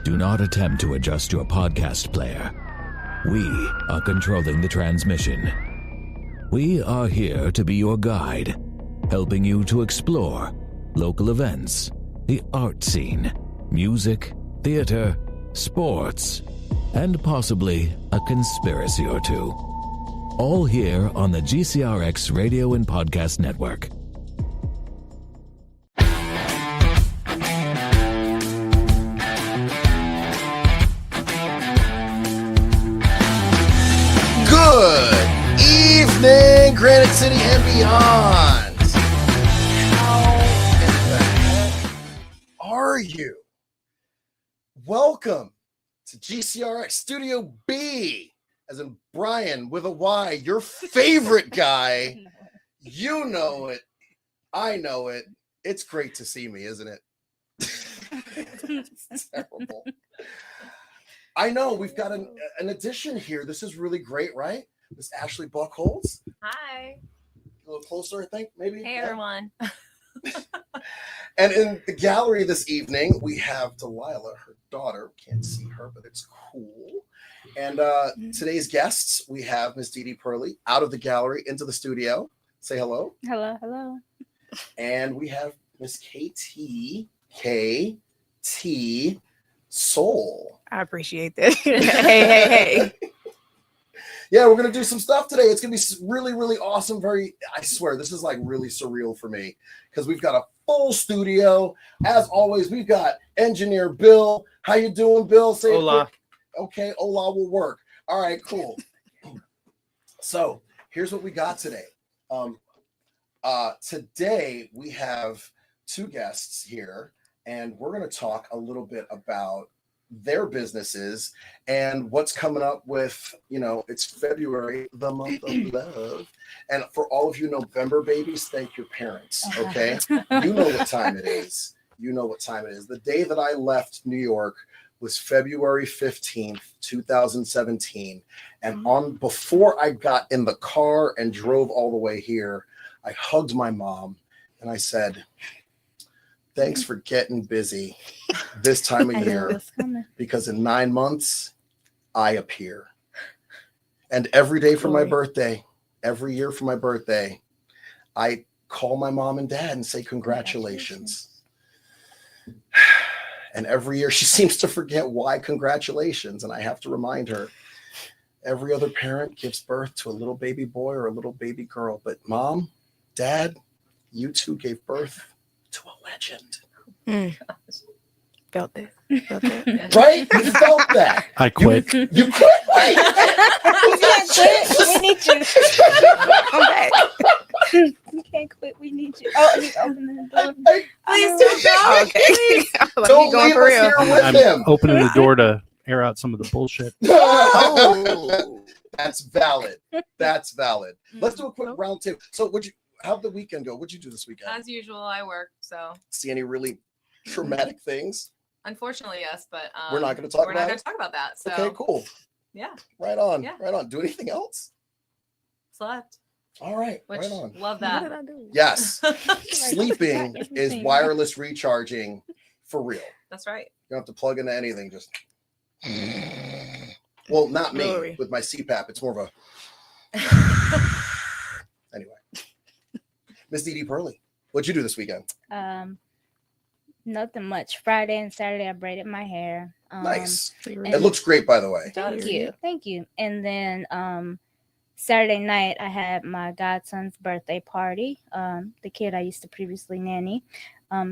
Do not attempt to adjust your podcast player. We are controlling the transmission. We are here to be your guide, helping you to explore local events, the art scene, music, theater, sports, and possibly a conspiracy or two. All here on the GCRX Radio and Podcast Network. Good evening, Granite City and beyond. How in the heck are you? Welcome to GCRX Studio B, as in Brian with a Y, your favorite guy. You know it. I know it. It's great to see me, isn't it? It's terrible. I know we've got an addition here. This is really great, right? Miss Ashley Buckholz. Hi. A little closer, I think, maybe. Hey, everyone. And in the gallery this evening, we have Delilah, her daughter. Can't see her, but it's cool. And today's guests, we have Miss Dee Dee Purley out of the gallery into the studio. Say hello. Hello, hello. And we have Miss KT Soul. I appreciate that. hey. Yeah, we're going to do some stuff today. It's going to be really, really awesome. I swear, this is like really surreal for me because we've got a full studio. As always, we've got engineer Bill. How you doing, Bill? Say hola. Okay, hola will work. All right, cool. So here's what we got today. Today we have two guests here, and we're going to talk a little bit about their businesses and what's coming up with, it's February, the month of love. And for all of you November babies, thank your parents, okay? You know what time it is. You know what time it is. The day that I left New York was February 15th, 2017. And before I got in the car and drove all the way here, I hugged my mom and I said, thanks for getting busy this time of year, because in 9 months, I appear. And every day for my birthday, every year for my birthday, I call my mom and dad and say, congratulations. And every year she seems to forget why congratulations. And I have to remind her, every other parent gives birth to a little baby boy or a little baby girl. But mom, dad, you two gave birth to a legend. Felt that. Right? You felt that. I quit. You quit? Wait. You can't quit. We need you. Come back. You can't quit. We need you. Oh, he's opening the door. Please don't go. Okay. Don't leave us here with I'm him. opening the door to air out some of the bullshit. That's valid. That's valid. Let's do a quick round two. So how'd the weekend go? What'd you do this weekend? As usual, I work, so. See any really traumatic things? Unfortunately, yes, but We're not going to talk we're about not going it? to talk about that. So. Okay, cool. Yeah. Right on. Yeah. Right on. Do anything else? Slept. All right. Which, right on. love What that. did I do? Yes. Sleeping is wireless recharging for real. That's right. You don't have to plug into anything. Just. Well, not me. Glory. With my CPAP, it's more of a. Anyway. Miss Dee Dee Purley, what'd you do this weekend? Nothing much. Friday and Saturday, I braided my hair. Nice. and- It looks great, by the way. Thank you. And then Saturday night, I had my godson's birthday party. The kid I used to previously nanny,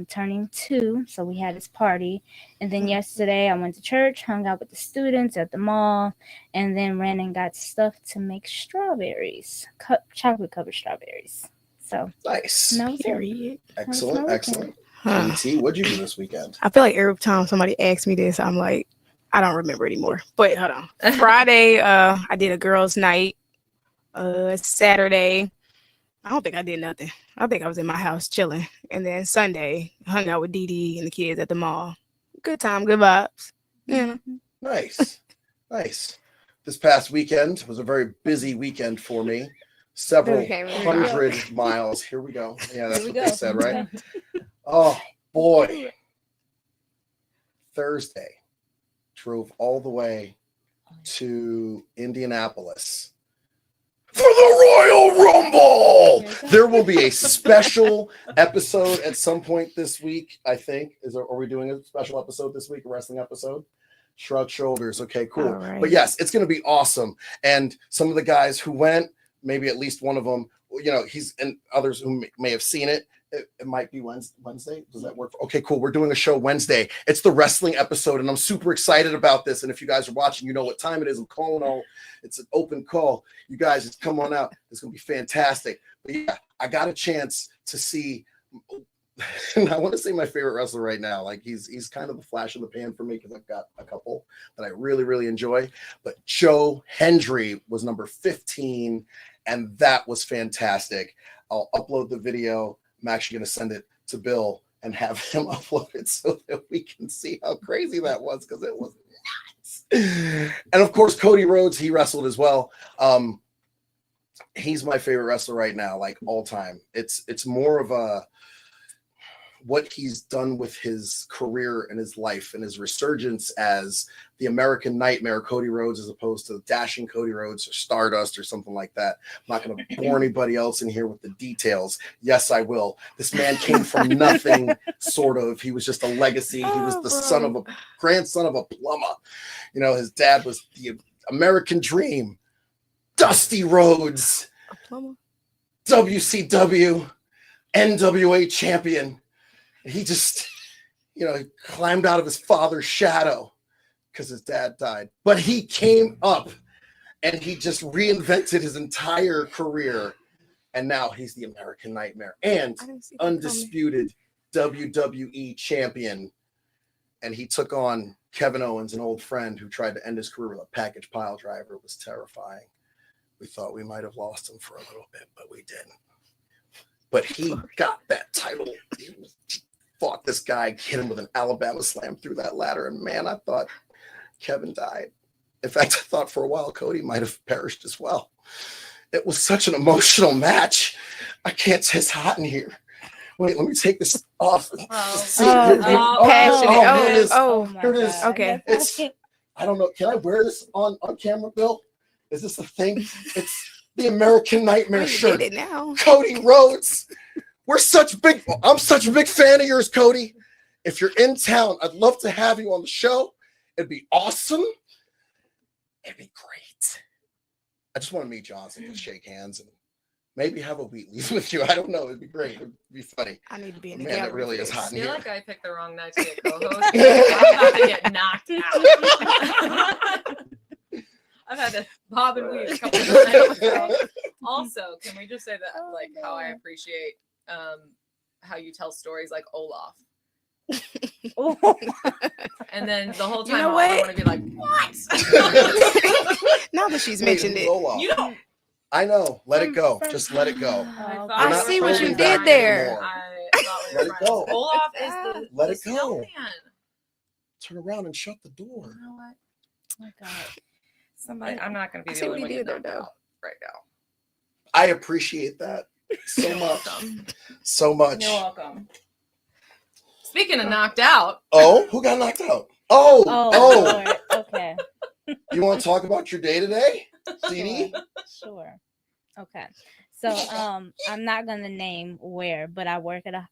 turning 2, so we had his party. And then yesterday, I went to church, hung out with the students at the mall, and then ran and got stuff to make strawberries, chocolate covered strawberries. So Nice. that was it. Period. Excellent. That's Excellent. Huh. T, what'd you do this weekend? I feel like every time somebody asks me this, I'm like, I don't remember anymore. But hold on. Friday, I did a girls' night. Saturday, I don't think I did nothing. I think I was in my house chilling. And then Sunday, hung out with Dee Dee and the kids at the mall. Good time, good vibes. Yeah. Nice. Nice. This past weekend was a very busy weekend for me. Several hundred miles. Here we go. Yeah, that's what they said, right? Oh, boy. Thursday. drove all the way to Indianapolis for the Royal Rumble. There will be a special episode at some point this week, I think. Are we doing a special episode this week, a wrestling episode? Shrug shoulders. Okay, cool. Right. But yes, it's going to be awesome. And some of the guys who went, maybe at least one of them, he's and others who may have seen it. It might be Wednesday. Does that work? Okay, cool. We're doing a show Wednesday. It's the wrestling episode, and I'm super excited about this. And if you guys are watching, you know what time it is. I'm calling all. It's an open call. You guys just come on out. It's going to be fantastic. But yeah, I got a chance to see, and I want to say my favorite wrestler right now. Like he's kind of the flash in the pan for me because I've got a couple that I really, really enjoy. But Joe Hendry was number 15, and that was fantastic. I'll upload the video. I'm actually going to send it to Bill and have him upload it so that we can see how crazy that was, because it was nuts. And of course, Cody Rhodes, he wrestled as well. He's my favorite wrestler right now, like all time. It's more of a what he's done with his career and his life and his resurgence as the American Nightmare Cody Rhodes, as opposed to Dashing Cody Rhodes or Stardust or something like that. I'm not going to bore anybody else in here with the details. Yes, I will. This man came from nothing, sort of. He was just a legacy. He was the grandson of a plumber. His dad was the American Dream, Dusty Rhodes, A plumber? WCW, NWA champion. He just, he climbed out of his father's shadow because his dad died. But he came up and he just reinvented his entire career. And now he's the American Nightmare and undisputed WWE champion. And he took on Kevin Owens, an old friend who tried to end his career with a package pile driver. It was terrifying. We thought we might have lost him for a little bit, but we didn't. But he got that title. He fought this guy, hit him with an Alabama slam through that ladder. And man, I thought Kevin died. In fact, I thought for a while Cody might have perished as well. It was such an emotional match. I can't say it's hot in here. Wait, let me take this off. Passionate. Here it is. Okay. I don't know. Can I wear this on camera, Bill? Is this a thing? It's the American Nightmare shirt. Did it now. Cody Rhodes. I'm such a big fan of yours, Cody. If you're in town, I'd love to have you on the show. It'd be awesome. It'd be great. I just want to meet you, honestly, and shake hands and maybe have a Wheatley's with you. I don't know. It'd be great. It'd be funny. I need to be in the Man, it really is hot I in feel here. like I picked the wrong night to get co-host. I'm about to get knocked out. I've had to bob and weave a couple of times. Also, can we just say that, like, how I appreciate how you tell stories like Olaf. And then the whole time I want to be like, what? Now that she's mentioned it. Olaf. You don't. I know. Let it go. Just let it go. I see what you did there. Let it go. Olaf is the Let it go. snowman. Turn around and shut the door. You know what? Oh my God. Somebody, I'm not going to be I the see only what one you did getting there, knocked out right now. I appreciate that so much. So much. You're welcome. Speaking of knocked out. Oh, who got knocked out? Oh, Oh. Lord. Okay. You want to talk about your day today, CD? Sure. Okay. So I'm not gonna name where, but I work at a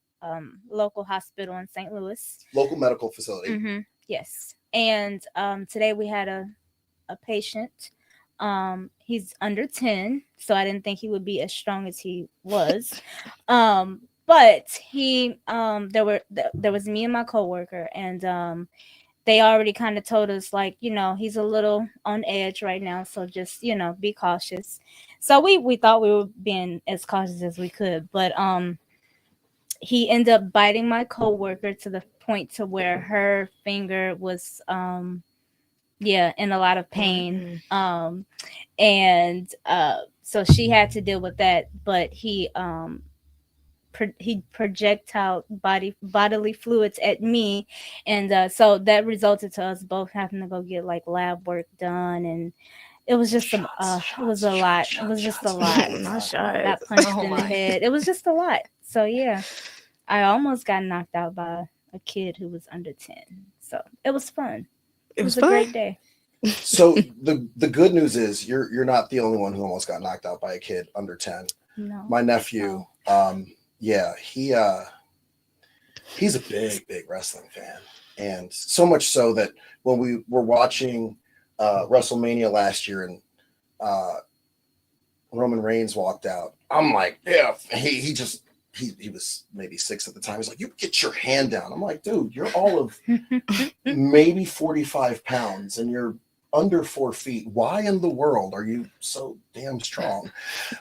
local hospital in St. Louis. Local medical facility. Mm-hmm. Yes. And today we had a patient. He's under 10, so I didn't think he would be as strong as he was. But he there was me and my coworker, and they already kind of told us, like, he's a little on edge right now, so just be cautious. So we thought we were being as cautious as we could, but he ended up biting my coworker to the point to where her finger was in a lot of pain. And so she had to deal with that, but he projectile bodily fluids at me, and so that resulted to us both having to go get like lab work done, and it was just a lot. It was just a lot. Got punched in the head. It was just a lot. So yeah, I almost got knocked out by a kid who was under 10. So it was fun. It was a fun. great day. So the good news is you're not the only one who almost got knocked out by a kid under 10. No. My nephew, yeah, he's a big wrestling fan, and so much so that when we were watching WrestleMania last year and Roman Reigns walked out, I'm like, yeah, he was maybe 6 at the time. He's like, you get your hand down. I'm like, dude, you're all of maybe 45 pounds and you're under 4 feet. Why in the world are you so damn strong?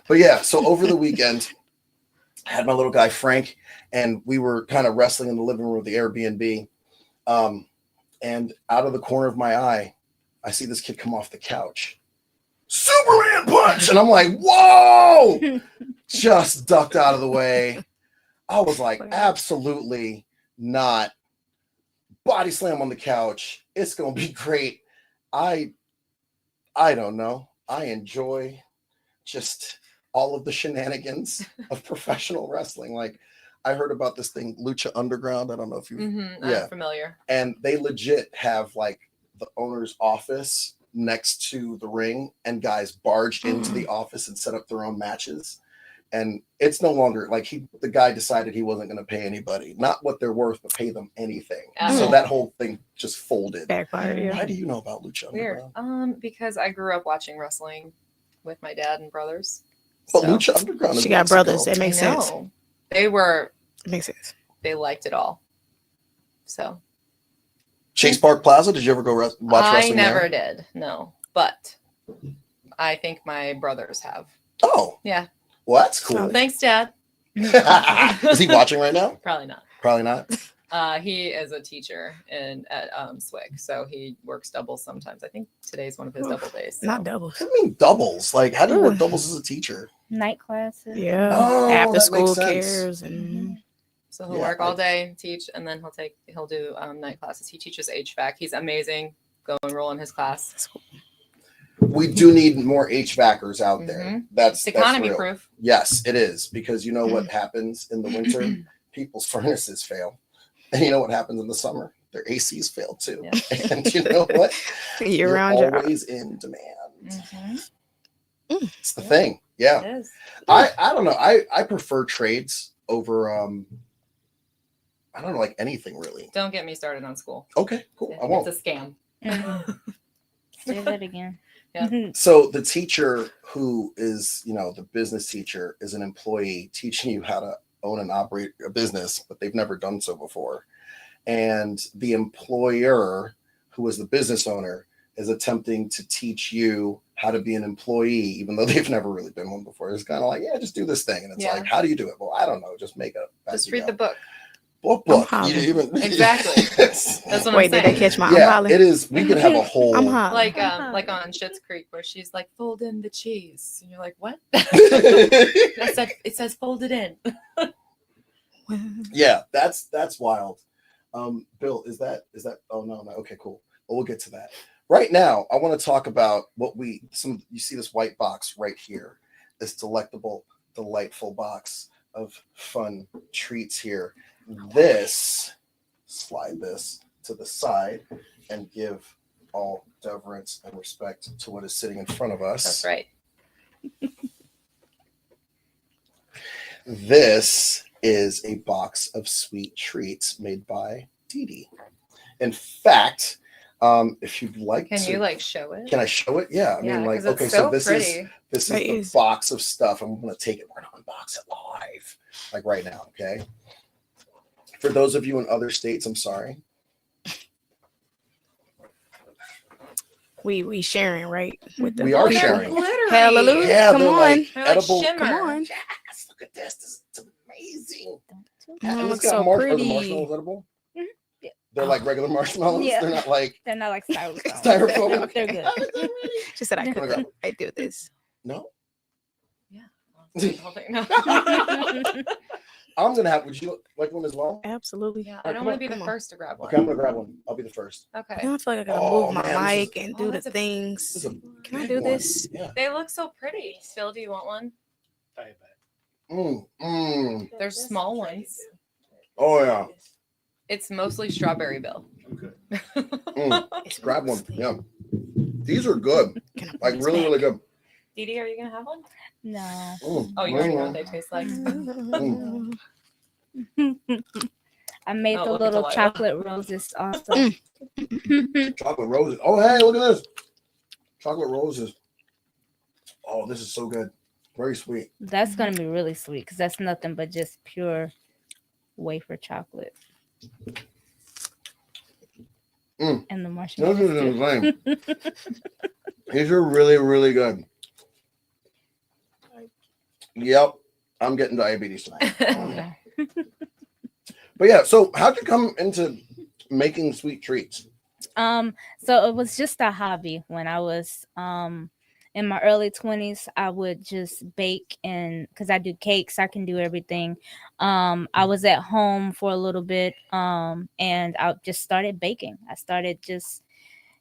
But yeah, so over the weekend, I had my little guy Frank, and we were kind of wrestling in the living room of the Airbnb. And out of the corner of my eye, I see this kid come off the couch. Superman punch! And I'm like, whoa! Just ducked out of the way. I was like, absolutely not. Body slam on the couch. It's gonna be great. I don't know. I enjoy just all of the shenanigans of professional wrestling. Like, I heard about this thing, Lucha Underground. I don't know if you I'm familiar. And they legit have like the owner's office next to the ring, and guys barged into the office and set up their own matches. And it's no longer like the guy decided he wasn't going to pay anybody, not what they're worth, but pay them anything. So that whole thing just folded. Backfired. Yeah. Why do you know about Lucha Weird. Underground? Because I grew up watching wrestling with my dad and brothers. But Lucha Underground is She got Mexico. brothers. That makes sense. They were. It makes sense. They liked it all. So. Chase Park Plaza. Did you ever go watch wrestling? I never there? did. No, but I think my brothers have. Oh. Yeah. Well, that's cool. Thanks, Dad. Is he watching right now? Probably not. Probably not. He is a teacher at SWIG, so he works doubles sometimes. I think today's one of his double days. So. Not doubles. I mean doubles. Like, how do you work doubles as a teacher? Night classes. Yeah. Oh, After that school makes sense. cares and So he'll work all day, teach, and then he'll do night classes. He teaches HVAC. He's amazing. Go enroll in his class. We do need more HVACers out there. That's economy real. proof. Yes, it is, because you know what happens in the winter? People's furnaces fail. And you know what happens in the summer? Their ACs fail too. Yeah. And you know what? You're always in demand. It's the thing. Yeah. It is. I don't know. I prefer trades over I don't know, like anything really. Don't get me started on school. Okay, cool. I won't. It's a scam. Say that again. Yeah. So the teacher who is, the business teacher is an employee teaching you how to own and operate a business, but they've never done so before. And the employer, who is the business owner, is attempting to teach you how to be an employee, even though they've never really been one before. It's kind of like, yeah, just do this thing. And it's like, how do you do it? Well, I don't know. Just make a. Just read the book. Book. Exactly. That's what I'm saying. Did they catch my it is. We could have a whole like on Schitt's Creek, where she's like, fold in the cheese, and you're like, what? It says fold it in. Yeah, that's wild. Bill, is that? Oh no. Okay, cool. Well, we'll get to that. Right now, I want to talk about you see this white box right here, this delectable, delightful box of fun treats here. Slide this to the side and give all deference and respect to what is sitting in front of us. That's right. This is a box of sweet treats made by Dee Dee. In fact, if you'd like Can you show it? Can I show it? Yeah. I mean, okay, so this is the box of stuff. I'm going to take it. We're going to unbox it live, like right now, okay? For those of you in other states, I'm sorry. We sharing, right? We are sharing. Hallelujah. Yeah, come on. like edible. Shimmer. Come on. Yes, look at this. It's amazing. Oh, And looks it's got so Are the pretty. marshmallows edible? Yeah. They're like regular marshmallows. Yeah. They're not like styrofoam. styrofoam. They're good. She said I Okay. could. I do this. No. Yeah. I'm gonna have. Would you like one as well? Absolutely. Yeah, I don't want to be the first to grab one. Okay, I'm gonna grab one. I'll be the first. Okay. I feel like I gotta Oh, move my man, mic and do the that's a- things. This is a Can I big do one. this? Yeah. They look so pretty. Phil, do you want one? Mm. There's small ones. Oh yeah. It's mostly strawberry, Bill. Grab one. Yeah. These are good. Like really, really good. Dee Dee, are you gonna have one? No. Oh, you already know what they taste like. I made Oh, the look at little Delilah. chocolate roses also. Chocolate roses. Oh, hey, look at this. Chocolate roses. Oh, this is so good. Very sweet. That's gonna be really sweet because that's nothing but just pure wafer chocolate. And the marshmallows. This is insane. These are really, really good. Yep. I'm getting diabetes tonight. Yeah. But yeah, so how'd you come into making sweet treats? So it was just a hobby when I was in my early 20s. I would just bake, and because I do cakes, I can do everything. I was at home for a little bit, and I just started baking. I started just,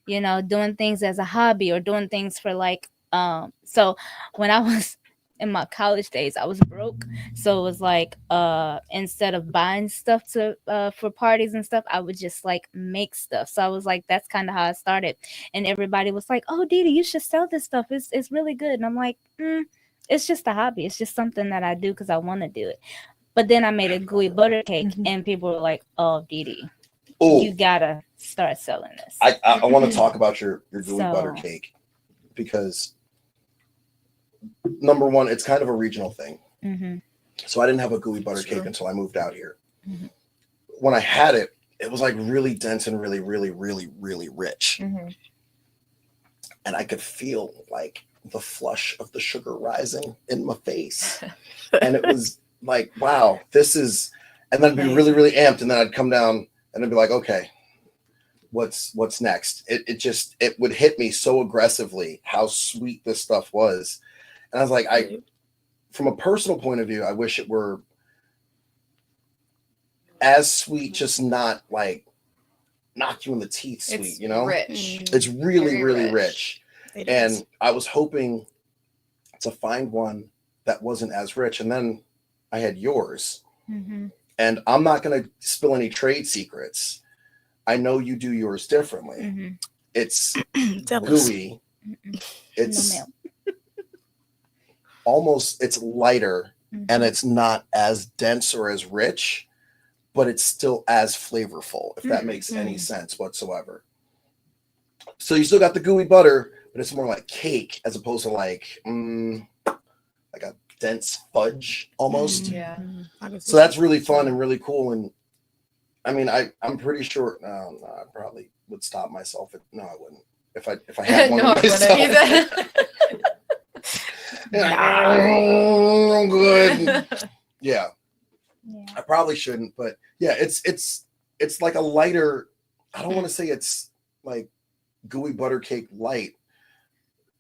doing things as a hobby or doing things for like so when I was in my college days, I was broke. So it was like instead of buying stuff to for parties and stuff, I would just like make stuff. So I was like, that's kind of how I started. And everybody was like, oh, Dee Dee, you should sell this stuff. It's really good. And I'm like, it's just a hobby. It's just something that I do because I want to do it. But then I made a gooey butter cake, and people were like, oh, Dee Dee, you gotta start selling this. I want to talk about your gooey butter So- cake because number one, it's kind of a regional thing. Mm-hmm. So I didn't have a gooey butter cake until I moved out here. Mm-hmm. When I had it, it was like really dense and really, really, really, really rich. Mm-hmm. And I could feel like the flush of the sugar rising in my face. And it was like, wow, this is, and then I'd be really, really amped. And then I'd come down and I'd be like, okay, what's next? It would hit me so aggressively how sweet this stuff was. And I was like, from a personal point of view, I wish it were as sweet, just not like knock you in the teeth sweet, It's rich. It's really, Very really rich. rich. And I was hoping to find one that wasn't as rich. And then I had yours. Mm-hmm. And I'm not going to spill any trade secrets. I know you do yours differently. Mm-hmm. It's Tell us. gooey. Mm-mm. It's No, ma'am. almost, it's lighter Mhm. and it's not as dense or as rich, but it's still as flavorful, if that makes any sense whatsoever. So you still got the gooey butter, but it's more like cake as opposed to like a dense fudge almost. Yeah. So that's really fun and really cool. And I mean, I'm pretty sure. No, I probably would stop myself. No, I wouldn't. If I had one No, of I wouldn't myself. either. I'm good. Yeah, Yeah. I probably shouldn't, but yeah, it's like a lighter. I don't want to say it's like gooey butter cake light.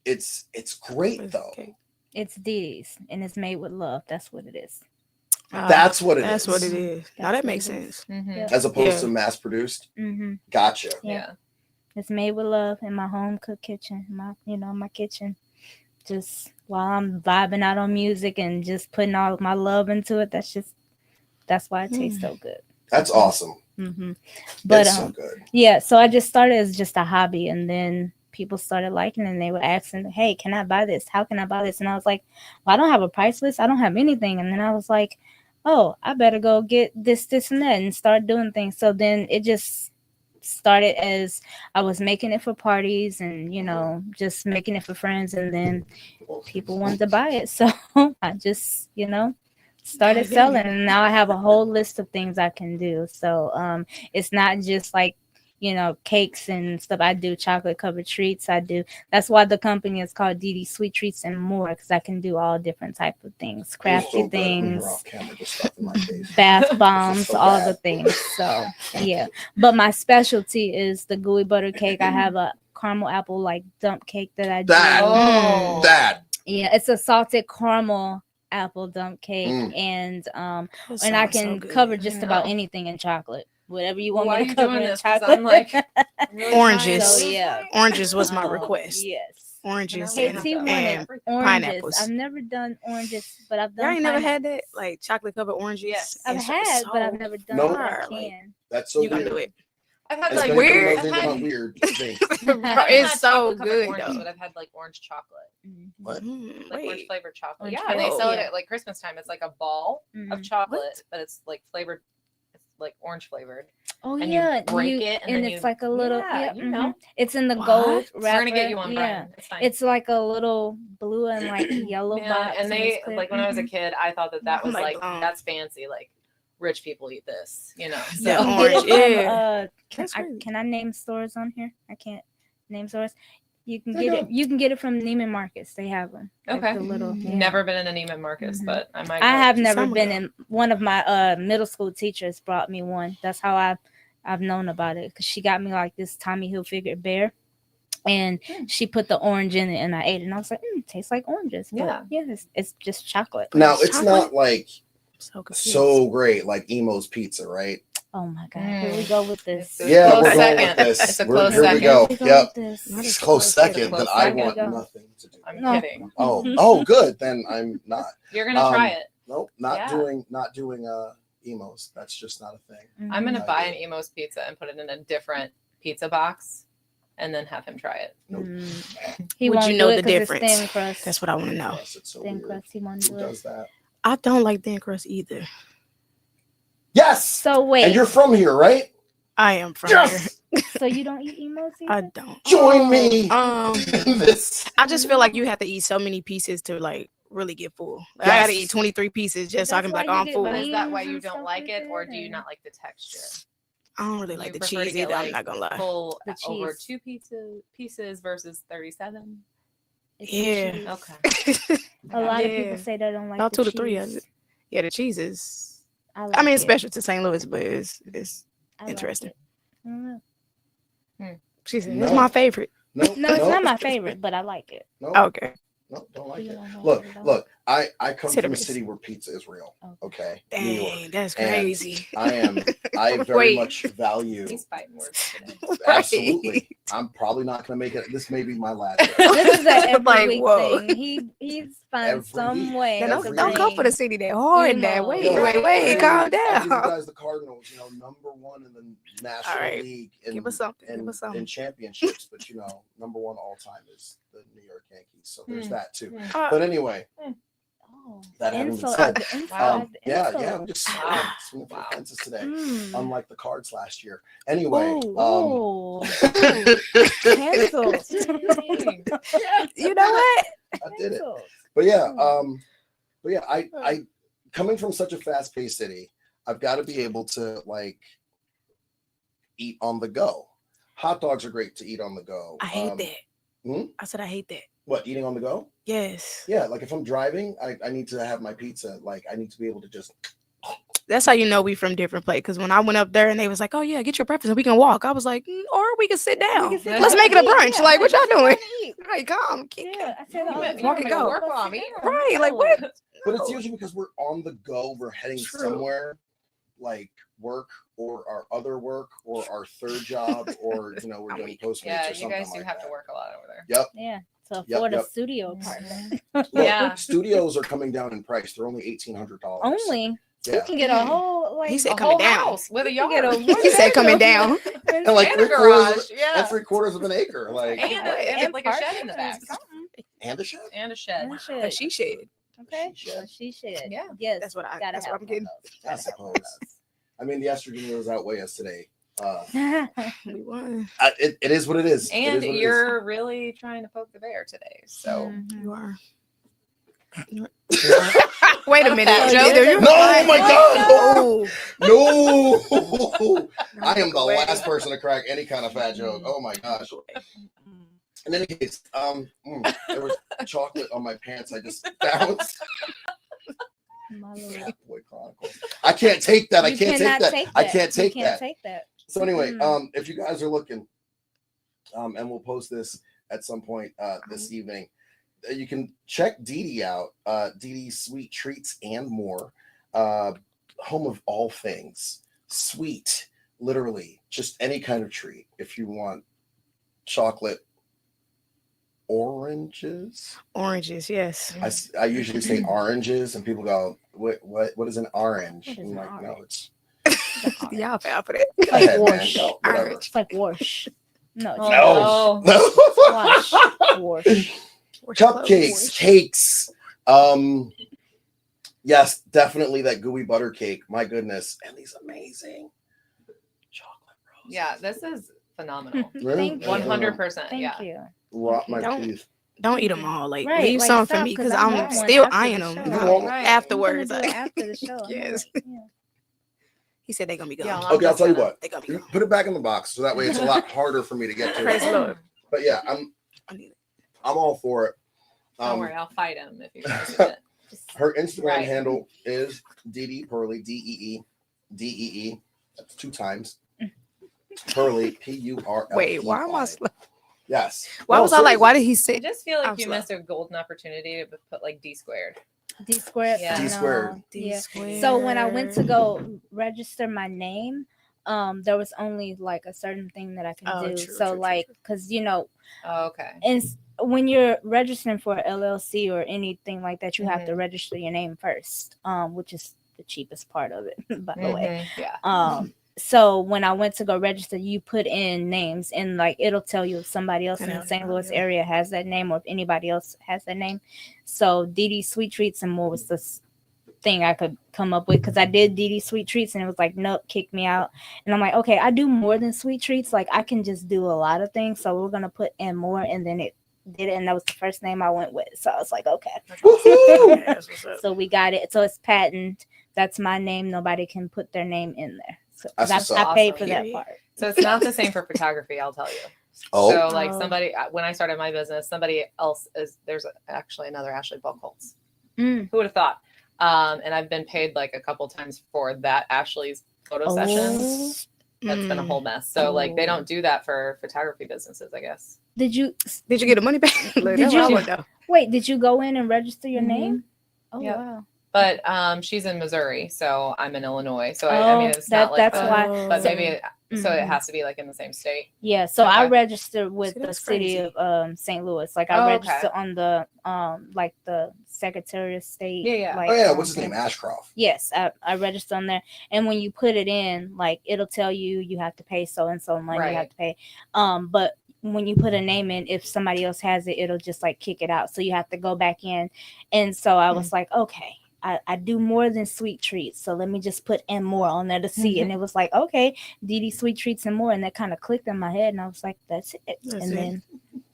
It's great though. It's Dee Dee's, and it's made with love. That's what it is. That's what it is. That's what it is. Now That's that makes what it is. sense. Mhm. As opposed Yeah. to mass produced. Mm-hmm. Gotcha. Yeah. It's made with love in my home cooked kitchen. My kitchen. Just while I'm vibing out on music and just putting all my love into it. That's why it tastes so good. That's awesome. Mm-hmm. But It's so good. yeah, so I just started as just a hobby, and then people started liking it, and they were asking, hey, can I buy this? How can I buy this? And I was like, well, I don't have a price list. I don't have anything. And then I was like, oh, I better go get this, and that, and start doing things. So then it just started as I was making it for parties and, just making it for friends. And then people wanted to buy it. So I just, started selling. And now I have a whole list of things I can do. So it's not just like, cakes and stuff. I do chocolate covered treats. That's why the company is called Dee Dee Sweet Treats and More, because I can do all different type of things, crafty You're so good when you're things, off camera, just stuff in my face. bath bombs, so all bad. the things. So yeah, but my specialty is the gooey butter cake. I have a caramel apple like dump cake that I do. Oh. That. Yeah, it's a salted caramel apple dump cake, and I can cover just about anything in chocolate. Whatever you want Why me are to you cover doing in this? 'Cause chocolate. I'm like really Oranges. trying to- So yeah, Oranges was my request. yes. Oranges And KT and wanted oranges. pineapples. I've never done oranges, but I've Y'all done. ain't never had that, like chocolate covered oranges. Yes. I've It's had, but I've so never done No. it. I fire, like, can. That's so you gonna weird. do it? I've had It's like gonna weird. come I've out had, weird things. Bro, I've it's had so chocolate covered good oranges, though. but I've had like orange chocolate, What? like orange Wait. flavored chocolate. Orange Yeah, they flavored, sell it yeah. at like Christmas time. It's like a ball Mhm. of chocolate, What? but it's like flavored. It's like orange flavored. Oh And you yeah, break it, and then it's you- like a little. yeah, Yeah, you know. It's in the What? gold We're wrapper. gonna get you one, Yeah, Brian. It's fine. it's like a little blue and like yellow Man, box. and it's they clear. like when I was a kid, I thought that I'm was like like blown. that's fancy. Like rich people eat this, you know. So Yeah, You can orange, get it from, yeah. That's I crazy. can I name stores on here? I can't name stores. You can Yeah, get go. it. You can get it from Neiman Marcus. They have them. Okay. The little. Yeah. never been in a Neiman Marcus, Mhm. but I might. I go. have never Some been go. in. One of my middle school teachers brought me one. That's how I've known about it, because she got me like this Tommy Hilfiger bear, and she put the orange in it, and I ate it, and I was like, it tastes like oranges. But Yeah. yeah, it's just chocolate. Now It's it's not chocolate? like So confused. so great like Emo's Pizza, right? Oh my god, here we go with this. It's a Yeah, close we're going second. with this. It's a We're- close here we second. go. Here we go Yep. with this. What It's is close close second, close then I second. want Go. nothing to do. I'm with it. kidding. Oh, good. Then I'm not. You're gonna try Um, it. Nope, not Yeah. doing Emos. That's just not a thing. I'm gonna I buy do. an Emo's pizza and put it in a different pizza box, and then have him try it. Nope. He Would won't you know do the it 'cause it's difference? thin crust. That's what I want to know. Yes, it's so Thin weird. crust. He won't Who do it. does that? I don't like thin crust either. Yes. So wait, And you're from here, right? I am from Yes. so you don't eat emos here. I either? don't. Join me Um, in this. I just feel like you have to eat so many pieces to like really get full. Like, I gotta Yes. eat 23 pieces just so I That's can be like, why oh, you I'm get full. But is that why Wings you and don't stuff like like it, or that, do you or- not like the texture? I don't really You like the prefer to cheese get, either. I'm like, not gonna lie. Full The over cheese. 2 pieces versus 37. It's the Yeah. cheese. Okay. A lot of Yeah. people say they don't like About the 2 to cheese. 3 of it. Yeah, the cheese is. I I mean, like it's it. special to St. Louis, but it's I like interesting. it. I don't know. She said No. it's my favorite. No, No, it's not my favorite, but I like it. No, Okay. no, don't like You it. don't like Look, it at all? look. I come Hit or from a miss. city where pizza is real. Okay. Okay, New York. Dang, that's And crazy. I very Wait. much value. He's fighting words today. Absolutely. I'm probably not going to make it. This may be my last. This is an every Like, week whoa. thing. He's find Every some week. way. Yeah, Every to don't go bring for the city that hard. That emo. wait, Yo, wait, calm I'll give you down. guys the Cardinals, #1 in the National right. League in, Give us something. in, Give us something. in championships, but #1 all time is the New York Yankees. So there's that too. Uh, But anyway, Oh, that having been insult, said, the insult, Wow. the yeah, insult. I'm just Wow. swinging for Wow. the fences today. Mm. Unlike the Cards last year. Anyway, Oh, canceled. you know what? I did it. Canceled. But yeah, I coming from such a fast-paced city, I've got to be able to like eat on the go. Hot dogs are great to eat on the go. I hate that. hmm? I said I hate that. What, eating on the go? Yes. Yeah, like if I'm driving, I need to have my pizza. Like I need to be able to just That's how you know we from different places. Because when I went up there and they was like, "Oh yeah, get your breakfast and we can walk," I was like, or we can sit down. We can sit Let's down make it a and eat. brunch. Yeah, Like, what y'all sit down doing? and eat. Like, come. Yeah, I said You all went- the you walk went and to go. work Go while sit I'm eating. down. Right, like, No. what? But it's Oh. usually because we're on the go, we're heading True. somewhere, like work or our other work or our third job, or we're I'm doing weak. Postmates Yeah, or you something guys do like have that. to work a lot over there. Yep. Yeah, to Yep, afford a yep. studio apartment. Look, Yeah. studios are coming down in price. They're only $1,800. Only you Yeah. can get a whole like He said A coming whole down. house with a you can get yard. a He said coming down. And like And a 3/4 garage. of, Yeah. and 3/4 of an acre, like And like a shed in the back. and a shed. And a shed. And a A shed. she shed. Okay. She shed. A she shed. Yeah. Yes. That's what I. gotta That's have what I'm getting. one of those. I Gotta have suppose. one of I mean, the estrogen levels outweigh us today. those. We won. It is what it is. It And is what it is. you're really trying to poke the bear today. So Mhm. You are. Wait a minute, Oh, Joe. yeah. Do you? No, oh my God. Oh. No, I am the Wait. last person to crack any kind of fat joke. Oh my gosh. In any case, there was chocolate on my pants. I just bounced. My little- Cat Boy Chronicles. I can't take that. I You can't take cannot that. take I that. can't You take can't that. take that. So anyway, Mm. if you guys are looking, and we'll post this at some point this evening, you can check Dee Dee out. Dee Dee's Sweet Treats and More, home of all things sweet, literally just any kind of treat. If you want chocolate oranges, Oranges, yes. I usually say oranges, and people go, "What is an orange?" What is I'm an like, no, orange? Y'all fell for that. Go ahead, man. wash. Go, whatever. It's like wash. No, it's Oh, No. No. wash. Wash. Cupcakes, cakes. Yes, definitely that gooey butter cake. My goodness. And these amazing chocolate roses. Yeah, this is phenomenal. Really? Thank you. 100%. Thank Yeah. you. Rot my Don't- teeth. Don't eat them all. Like, Right, leave like, some for stop, me 'cause because I I'm want one still after the eyeing show. them You want one? Right. afterwards. I'm gonna do Like, it after the show. Yes. Yeah. he said they're gonna be gone. Yeah, Okay, I'll tell you what. They're gonna be You gone. Put it back in the box so that way it's a lot harder for me to get Praise to. the Lord. But yeah, I need it. I'm all for it. Don't worry, I'll fight him if you guys do it. Her Instagram Right. handle is Dee Purley, DEE. That's 2 times. Purley, PURLEY. Wait, why am I slow? Yes. Why No, was I like, seriously. why did he I say? just feel like I'm you slow. missed a golden opportunity to put like D squared. D squared. Yeah. D No, squared. Yeah. squared. So when I went to go register my name, there was only like a certain thing that I can Oh, do. true, So true, like, true. cause you know, Oh, okay. and when you're registering for a LLC or anything like that, you have to Mhm. register your name first, which is the cheapest part of it, by the way. Mhm, yeah. So when I went to go register, you put in names and like it'll tell you if somebody else in the St. Louis area has that name or if anybody else has that name. So Dee Sweet Treats and More was this thing I could come up with because I did Dee Sweet Treats and it was like nope, kick me out. And I'm like, okay, I do more than sweet treats. Like I can just do a lot of things. So we're gonna put in more, and then it did it, and that was the first name I went with. So I was like, okay. Woohoo! That's what's up. So we got it. So it's patent. That's my name. Nobody can put their name in there. So 'cause That's I what's paid up. for that Period. part. So it's not the same for photography, I'll tell you. Oh. So like Oh. somebody when I started my business, somebody else there's actually another Ashley Buchholz. Mm. Who would have thought? And I've been paid like a couple times for that Ashley's photo sessions. That's been a whole mess. So like they Oh. don't do that for photography businesses, I guess. Did you Did you get the money back? Look, Did that's what I you- want, though. wait? Did you go in and register your Mhm. name? Oh Yep. wow. But she's in Missouri, so I'm in Illinois. So I mean, it's not like that's that. why. But So- maybe so it Mhm. has to be like in the same state. Yeah, so I Okay. registered with See, the that's city crazy. of St. Louis. Like Oh, I okay. registered on the like the Secretary of State. Yeah, yeah. Like, Oh yeah, what's his thing. name? Ashcroft. Yes, I registered on there, and when you put it in, like it'll tell you you have to pay so and so money. You have Right. to pay. But when you put a name in, if somebody else has it, it'll just like kick it out. So you have to go back in. And so I was like, okay, I do more than sweet treats. So let me just put and more on there to see. And it was like, okay, Dee Sweet Treats and More. And that kind of clicked in my head. And I was like, that's it. That's and it. then,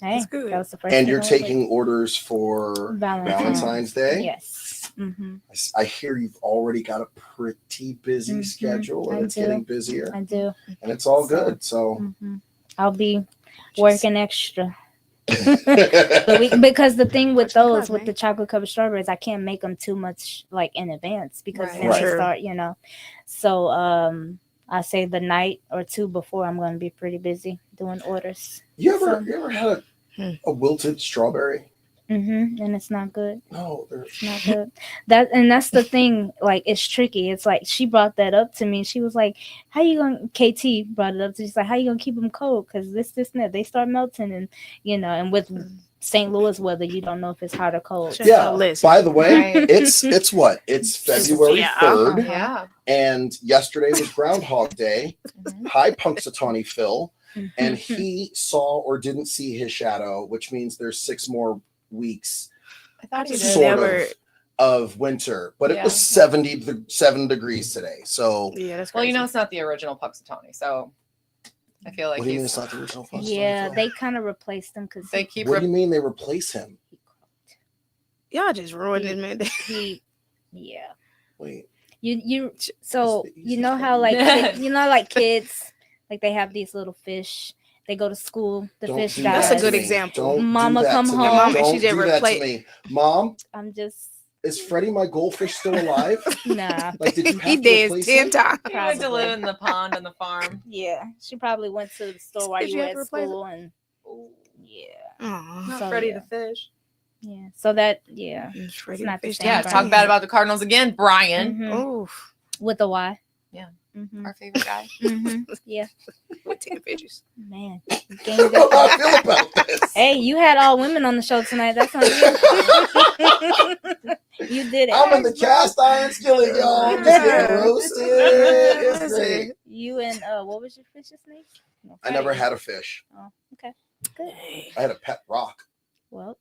hey, That's good. that was the first And thing you're I went with. taking orders for Valentine's Day. Yes. Mm-hmm. I hear you've already got a pretty busy Mhm. schedule, and I it's do. getting busier, I do. and it's all So- good. So, Mm-hmm. I'll be working extra. But because the thing with Watch the those clock, with man. the chocolate covered strawberries, I can't make them too much like in advance because Right. then Right. they Sure. start, So I say the night or two before I'm going to be pretty busy doing orders. you So- ever had a wilted strawberry? And it's not good. No, they're It's not good. That's the thing. Like it's tricky. It's like she brought that up to me. She was like, "How you gonna?" KT brought it up. She's like, "How you gonna keep them cold? Because this, and that. They start melting, and and with St. Louis weather, you don't know if it's hot or cold." Sure. yeah. listen. By the way, Right. it's what? It's February Yeah. 3rd, Yeah. and yesterday was Groundhog Day. Mhm. Hi, Punxsutawney Phil, and Mm-hmm. he saw or didn't see his shadow, which means there's 6 more weeks I thought you did. sort Never- of winter, but it Yeah. was 77 degrees today. So Yeah, that's Well, crazy. you know, it's not the original Puxatawny, so I feel like what do you mean he's, it's not the original Punxsutawney Yeah, Phil? they kind of replaced them because they keep. What do you mean they replace him? Y'all just ruined it, man. he, yeah. Wait, You It's so the you know easiest how one. like like kids like they have these little fish. They go to school. The don't fish do dies. That's a that good to me. example. Don't do Mama that come to me. home and Don't she just do that to replace- me. Mom, I'm just is Freddie my goldfish still alive? nah. Like, did you have He to did replace 10 him? times. He went to Probably. live in the pond on the farm. Yeah, she probably went to the store while Did you you were have to at replace school, and yeah, Aw. Not So, Freddie yeah. the fish. yeah. So that yeah, It's Freddie not the Fish same Yeah, Brian. talk bad about the Cardinals again, Brian, Mhm. Oof. with a Y. Yeah. Mm-hmm. our favorite guy. Yeah, With 10 fishes. man. I You don't gained know how I it. feel about this. Hey, you had all women on the show tonight. That's on you. You did it. I'm in the cast iron skillet, y'all. I'm just getting roasted. It's great. You and what was your fish's name? No, I never had a fish. Oh, okay. Good. I had a pet rock. Well,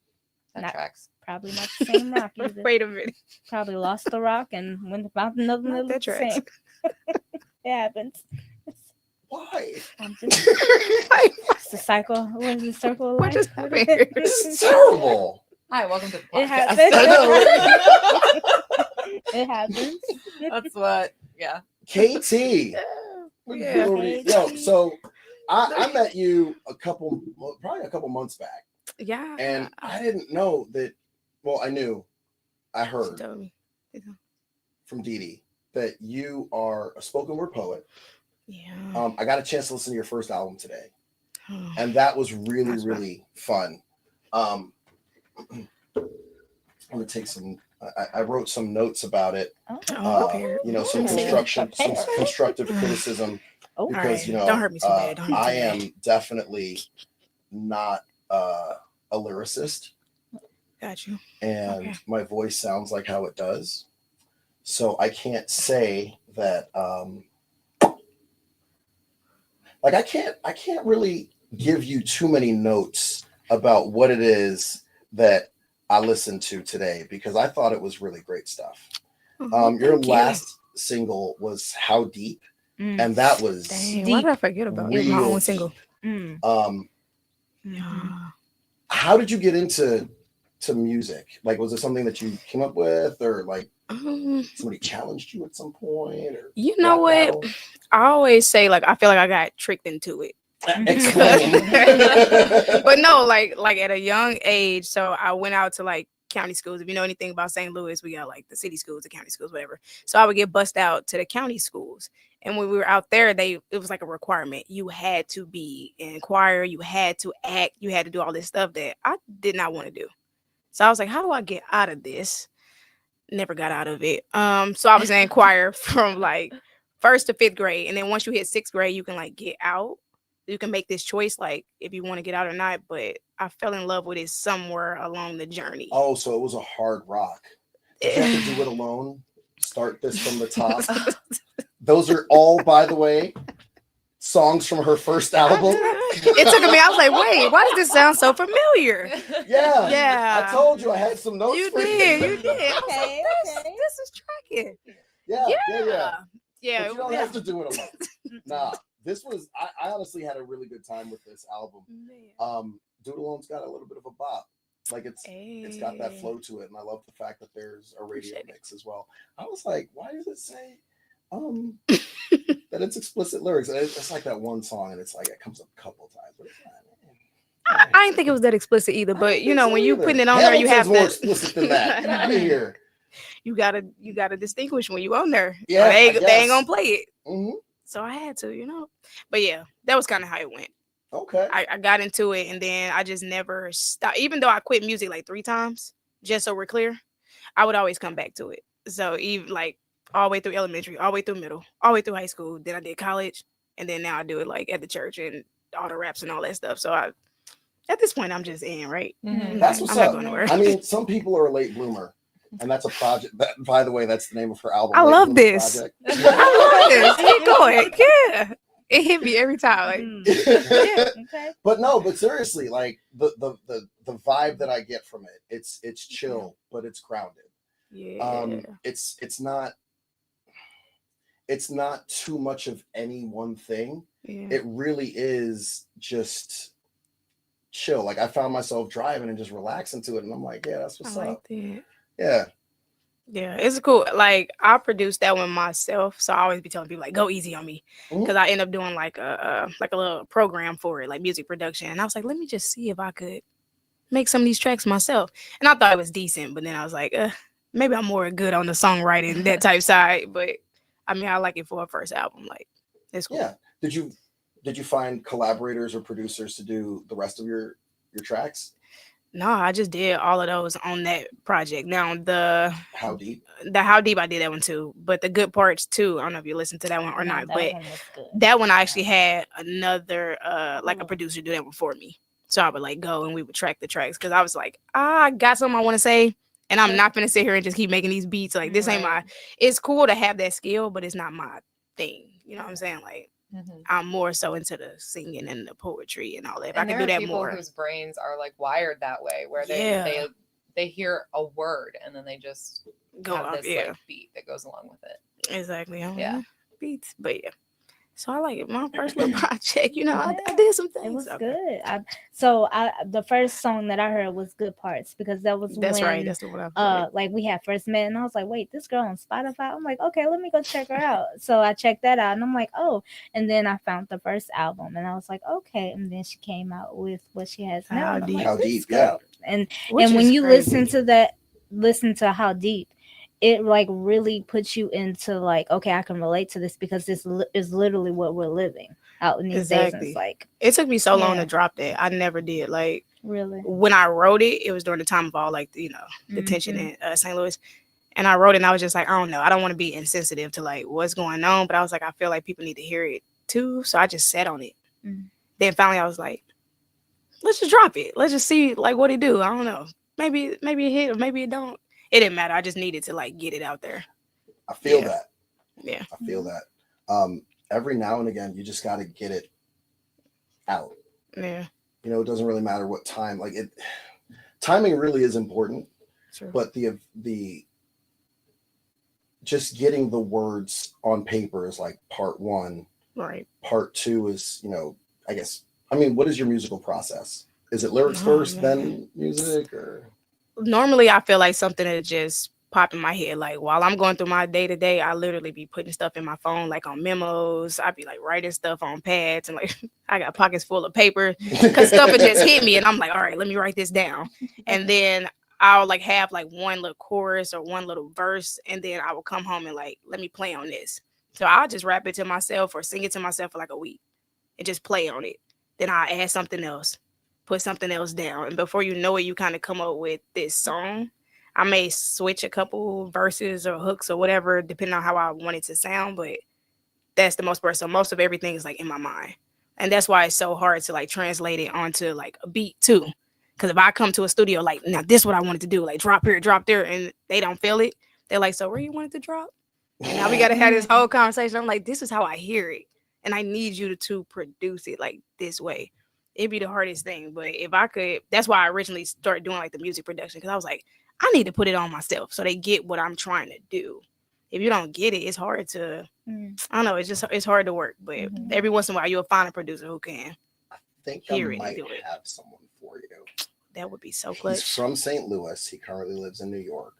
That not- tracks. probably not the same rock either. Wait a minute. Probably lost the rock and went about another Not that the tracks. same. It happens. Why? I'm just, it's the cycle. What is the circle of What life? just happened here? It's terrible. Hi, welcome to the It podcast. happens. It happens. That's what. Yeah. KT. Yeah. Yo, so I met you probably a couple months back, Yeah. and I didn't know that. Well, I knew, I She heard told me. from Dee Dee that you are a spoken word poet. Yeah. I got a chance to listen to your first album today, Oh. and that was really, That's right. really fun. I'm gonna take some. I wrote some notes about it. Oh, prepared. Some constructive criticism. Oh, Because Alright, don't hurt me so bad. Don't hurt me I too bad. am definitely not a lyricist, Got you. and Okay. my voice sounds like how it does, so I can't say that. Like I can't really give you too many notes about what it is that I listened to today, because I thought it was really great stuff. Your Thank you. last single was "How Deep," Mm. and that was Dang, why did I forget about it? My real own single. deep. Mm. Yeah. How did you get into music? Like, was it something that you came up with, or like somebody challenged you at some point? Or You know rap what? battle? I always say like I feel like I got tricked into it. Explain. But no, like at a young age, so I went out to like county schools. If you know anything about St. Louis, we got like the city schools, the county schools, whatever. So I would get bussed out to the county schools. And when we were out there, it was like a requirement. You had to be in choir, you had to act, you had to do all this stuff that I did not want to do. So I was like, how do I get out of this? Never got out of it. So I was in choir from like 1st to 5th grade. And then once you hit 6th grade, you can like get out. You can make this choice, like if you want to get out or not. But I fell in love with it somewhere along the journey. Oh, so it was a hard rock. Did you have to do it alone? Start this from the top. Those are all, by the way, songs from her first album. It took me. I was like, wait, why does this sound so familiar? Yeah. Yeah. I told you I had some notes You for did. You did. I was Okay, like, okay. this is tracking. Yeah. Yeah. But you don't have to do it alone. Nah. This was I honestly had a really good time with this album. Do It Alone's got a little bit of a bop. Like it's got that flow to it, and I love the fact that there's a radio mix as well. I was like, why does it say that it's explicit lyrics? And it's like that one song, and it's like it comes up a couple of times, but it's not. I didn't think it was that explicit either, but you know, when you putting it on there, you Hamilton's have more to. explicit than that. Get out of here. You gotta distinguish when you on there. Yeah, Or they I ain't guess. gonna play it. Mhm. So I had to, But yeah, that was kind of how it went. Okay. I got into it, and then I just never stopped. Even though I quit music like 3 times, just so we're clear, I would always come back to it. So even like all the way through elementary, all the way through middle, all the way through high school. Then I did college, and then now I do it like at the church and all the raps and all that stuff. So at this point, I'm just in, right? Mhm. That's what's I'm not up. going nowhere. I mean, some people are a late bloomer, and that's a project. That, by the way, that's the name of her album. I Late love Bloomer this. Project. I love this. Keep going. Yeah. It hit me every time. Like, Okay. But seriously, like the vibe that I get from it, it's chill, but it's grounded. yeah. It's not too much of any one thing. Yeah. It really is just chill. Like I found myself driving and just relaxing to it, and I'm like, yeah, that's what's I like up. that. Yeah. Yeah, it's cool. Like I produced that one myself, so I always be telling people like, "Go easy on me," because I end up doing like a little program for it, like music production. And I was like, "Let me just see if I could make some of these tracks myself." And I thought it was decent, but then I was like, maybe I'm more good on the songwriting that type side. But I mean, I like it for a first album. Like, it's cool. Yeah. Did you find collaborators or producers to do the rest of your tracks? No, I just did all of those on that project. Now How Deep? the How Deep, I did that one too, but the Good Parts too. I don't know if you listened to that one or No, not, that but one was good. that one I actually had another like a producer do that one for me. So I would like go and we would track the tracks because I was like, I got something I want to say, And I'm not gonna sit here and just keep making these beats. Like this ain't my. It's cool to have that skill, but it's not my thing. You know what I'm saying? Like I'm more so into the singing and the poetry and all that. If I can do that more. People whose brains are like wired that way, where they hear a word and then they just go have up, this like beat that goes along with it. Exactly. Beats, but yeah. So I like it. My first little project, you know, I did some things. It was good. The first song that I heard was Good Parts, because that's when that's the one I like we had first met, and I was like, wait, this girl on Spotify. I'm like, okay, let me go check her out. So I checked that out, and I'm like, oh, and then I found the first album, and I was like, okay, and then she came out with what she has now. How Deep, and when you listen to How Deep, it like really puts you into like, okay, I can relate to this, because this is literally what we're living out in these days. And it's like, it took me so long to drop that. I never did. Like, really, when I wrote it, it was during the time of all like, you know, the tension in St. Louis. And I wrote it and I was just like, I don't know. I don't want to be insensitive to like what's going on. But I was like, I feel like people need to hear it too. So I just sat on it. Then finally I was like, let's just drop it. Let's just see like what it do. I don't know. Maybe it hit or maybe it don't. It didn't matter. I just needed to like get it out there. I feel that. Yeah. I feel that. Every now and again, you just got to get it out. Yeah. You know, it doesn't really matter what time. Like timing really is important. True. But the just getting the words on paper is like part one. Right. Part two is, you know, what is your musical process? Is it lyrics first, then music, or? Normally I feel like something that just pop in my head. Like while I'm going through my day-to-day, I literally be putting stuff in my phone, like on memos. I'd be like writing stuff on pads, and like I got pockets full of paper because stuff would just hit me, and I'm like, all right, let me write this down. And then I'll like have like one little chorus or one little verse, and then I will come home and like, let me play on this. So I'll just rap it to myself or sing it to myself for like a week and just play on it. Then I'll add something else, put something else down, and before you know it, you kind of come up with this song. I may switch a couple verses or hooks or whatever, depending on how I want it to sound, but that's the most part. So most of everything is like in my mind, and that's why it's so hard to like translate it onto like a beat too. Because if I come to a studio like, now this is what I wanted to do, like drop here, drop there, and they don't feel it, they're like, so where you want it to drop? And now we got to have this whole conversation. I'm like, this is how I hear it, and I need you to produce it like this way. It'd be the hardest thing, but if I could, that's why I originally started doing like the music production, because I was like, I need to put it on myself so they get what I'm trying to do. If you don't get it, it's hard to, I don't know, it's hard to work, but every once in a while you'll find a producer who can hear it and do it. Have someone for you. That would be so clutch. He's from St. Louis. He currently lives in New York.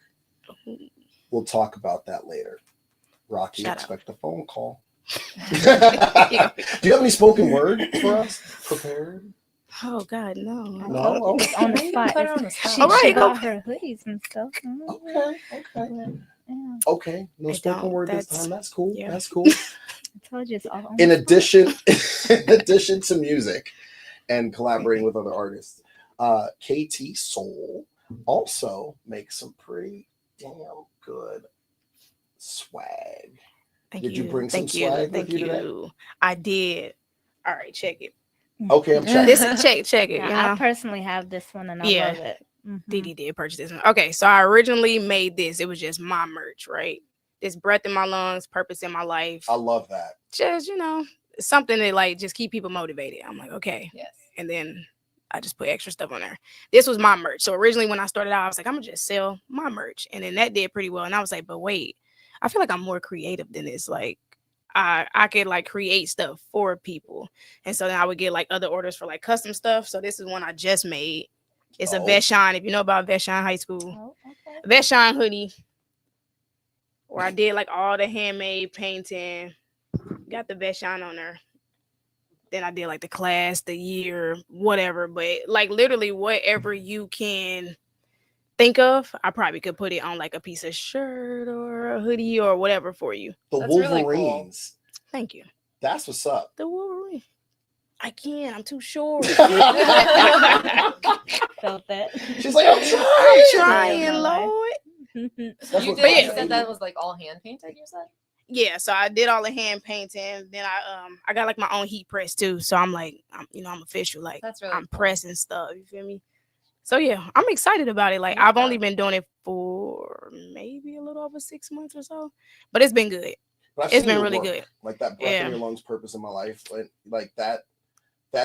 We'll talk about that later. Rocky, expect a phone call. Do you have any spoken word for us prepared? Oh God, no. No, it's on the spot. Put her on the spot. She got her hoodies and stuff. Okay. Yeah. Okay, no spoken word this time. That's cool. Yeah. That's cool. I told you it's all on In addition to music and collaborating with other artists, KT Soul also makes some pretty damn good swag. Did you bring some swag with you today? I did. All right, check it. Okay, I'm checking. This is check it. Yeah, you know? I personally have this one and I love it. Didi did purchase this one. Okay, so I originally made this. It was just my merch, right? This breath in my lungs, purpose in my life. I love that. Just, you know, something that like just keep people motivated. I'm like, okay. Yes. And then I just put extra stuff on there. This was my merch. So originally when I started out, I was like, I'm gonna just sell my merch. And then that did pretty well. And I was like, but wait, I feel like I'm more creative than this. Like I could like create stuff for people. And so then I would get like other orders for like custom stuff. So this is one I just made. It's a Vashon. If you know about Vashon High School, Vashon hoodie, where I did like all the handmade painting, got the Vashon on there. Then I did like the class, the year, whatever. But like literally whatever you can think of, I probably could put it on like a piece of shirt or a hoodie or whatever for you. The That's Wolverines. really cool. Thank you. That's what's up. The Wolverine. I can't. I'm too short. Felt that. She's like, I'm trying, Lord. You said that was like all hand painted, you said? Yeah, so I did all the hand painting. Then I got like my own heat press too. So I'm like, I'm official. Like That's really I'm cool. pressing stuff. You feel me? So yeah, I'm excited about it. Like I've only been doing it for maybe a little over 6 months or so, but it's been good. But I've It's seen been your really work. good. Like that breath Yeah. in your lungs, purpose in my life. Like that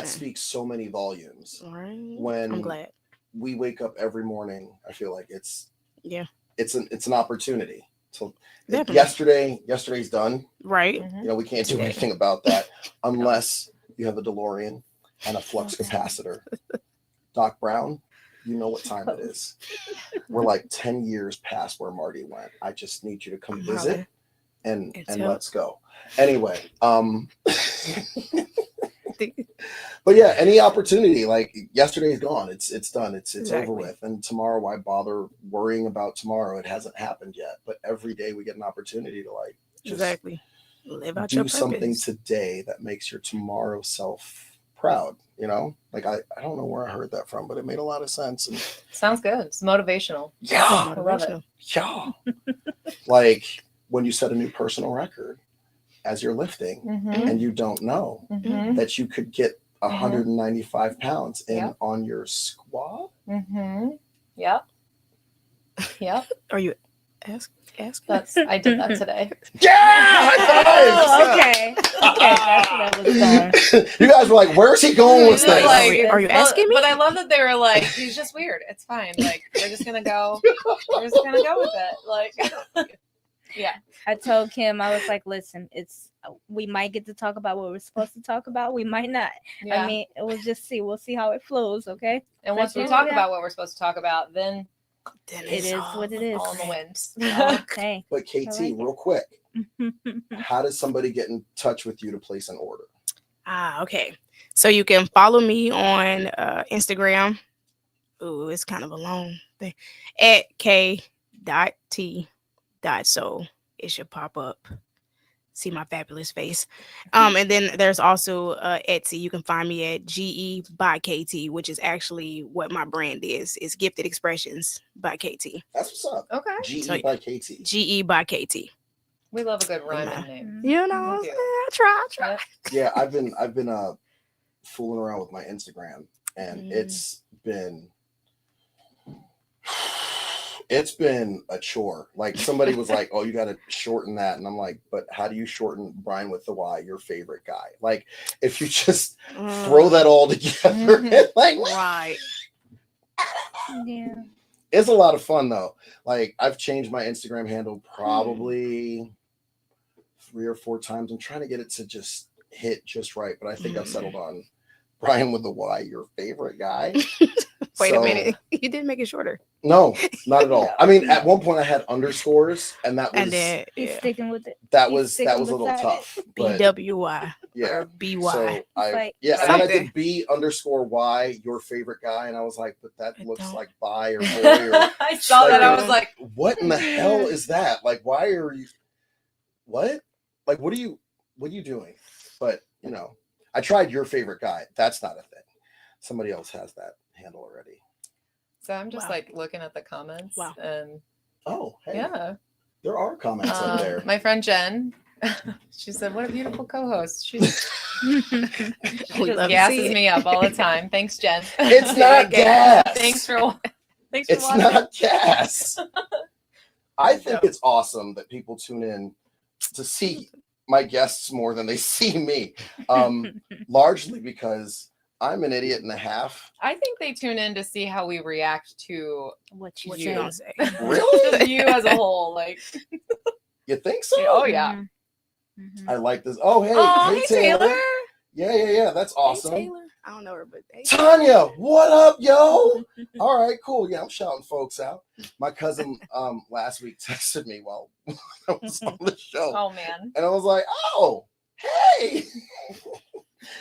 speaks so many volumes. All right. When I'm glad. we wake up every morning, I feel like it's an opportunity. So Definitely. yesterday's done. Right. You know, we can't do Today. anything about that unless you have a DeLorean and a flux capacitor. Doc Brown, you know what time it is. We're like 10 years past where Marty went. I just need you to come visit and let's go. Anyway, but yeah, any opportunity, like yesterday's gone. It's done. It's over with. And tomorrow, why bother worrying about tomorrow? It hasn't happened yet. But every day we get an opportunity to like just live out do your something purpose. today that makes your tomorrow self proud. You know, like I don't know where I heard that from, but it made a lot of sense. And Sounds good. It's motivational. yeah, I love it. yeah. Like when you set a new personal record as you're lifting, Mm-hmm. and you don't know Mm-hmm. that you could get 195 pounds in Yep. on your squat. Mm-hmm. Yep. Yep. Are you asking? I did that today. Yeah! Oh, okay. That's where that was going. You guys were like, where's he going with They're this? like, Are you asking me? But I love that they were like, he's just weird. It's fine. Like, we're just gonna go with it. Like, yeah. I told Kim, I was like, listen, we might get to talk about what we're supposed to talk about. We might not. Yeah. I mean, we'll just see. We'll see how it flows, okay? And once we Okay. talk Yeah. about what we're supposed to talk about, then It is what it is. all in the wind. Okay. But KT, I like it. real quick, how does somebody get in touch with you to place an order? Okay. So you can follow me on Instagram. Ooh, it's kind of a long thing. At k.t.soul. It should pop up. See my fabulous face. And then there's also Etsy. You can find me at GE by KT, which is actually what my brand is. It's Gifted Expressions by KT. That's what's up. Okay. GE by KT. GE by KT. We love a good rhyming name. You know, We do. I try. Yep. Yeah, I've been fooling around with my Instagram, and it's been a chore. Like somebody was like, "Oh, you got to shorten that," and I'm like, "But how do you shorten Brian with the Y, your favorite guy?" Like if you just throw that all together, like Right. Yeah. it's a lot of fun though. Like I've changed my Instagram handle probably 3 or 4 times. I'm trying to get it to just hit just right, but I think I've settled on Brian with the Y, your favorite guy. Wait a minute. You did make it shorter. No, not at all. I mean, at one point I had underscores, and that was And then He's sticking with it. that he's was sticking a little beside it. tough. But BWY yeah, or BY. so Like, and then I something. did B_Y, your favorite guy, and I was like, but that I looks don't- like bi or boy or I saw Like, that. I was like, what in the hell is that? Like, why are you? What? Like, what are you doing? But you know, I tried your favorite guy. That's not a thing. Somebody else has that handle already. so I'm just Wow. like looking at the comments. Wow. And Oh, hey, yeah. there are comments up there. My friend Jen, she said, what a beautiful co-host. She just We love to see gasses it. me up all the time. Thanks, Jen. It's not gas. Thanks for It's watching. not gas. I think it's awesome that people tune in to see my guests more than they see me. Largely because I'm an idiot and a half. I think they tune in to see how we react to What you What say. you gonna say? Really? just you as a whole. Like, You think so? oh yeah. Mhm. I like this. Oh, hey, Oh, hey, hey, Taylor. Taylor. Yeah. That's awesome. Hey, Taylor. I don't know her, but hey. Tanya, what up, yo? All right, cool. Yeah, I'm shouting folks out. My cousin last week texted me while I was on the show. Oh man. And I was like, oh, hey.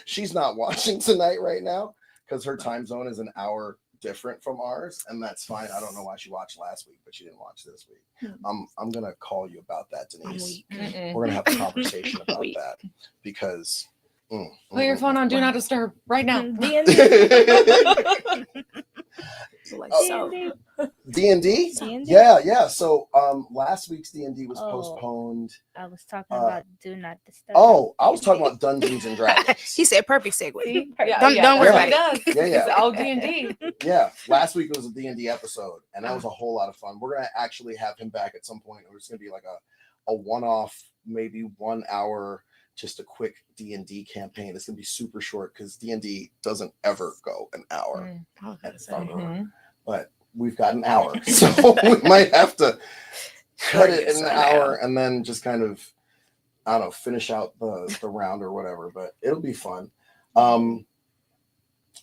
She's not watching tonight right now because her time zone is an hour different from ours, and that's fine. I don't know why she watched last week, but she didn't watch this week. I'm gonna call you about that, I'm Denise. weak. Mm-mm. We're gonna have a conversation about Weak. that because Put your phone on Do Not Disturb right now. D&D. Like Oh. so. D&D. D&D? D&D? Yeah. So last week's D&D was Oh. postponed. I was talking about Do Not Disturb. Oh, I was talking about Dungeons and Dragons. He said perfect segue. See? Don't worry that's about what he does. Yeah. It's all D&D. Yeah, last week was a D&D episode, and that was a whole lot of fun. We're gonna actually have him back at some point. It's gonna be like a one-off, maybe 1 hour, just a quick D&D campaign. It's gonna be super short because D&D doesn't ever go an hour at Thunder. But we've got an hour, so we might have to cut it in an hour and then just kind of, I don't know, finish out the round or whatever. But it'll be fun.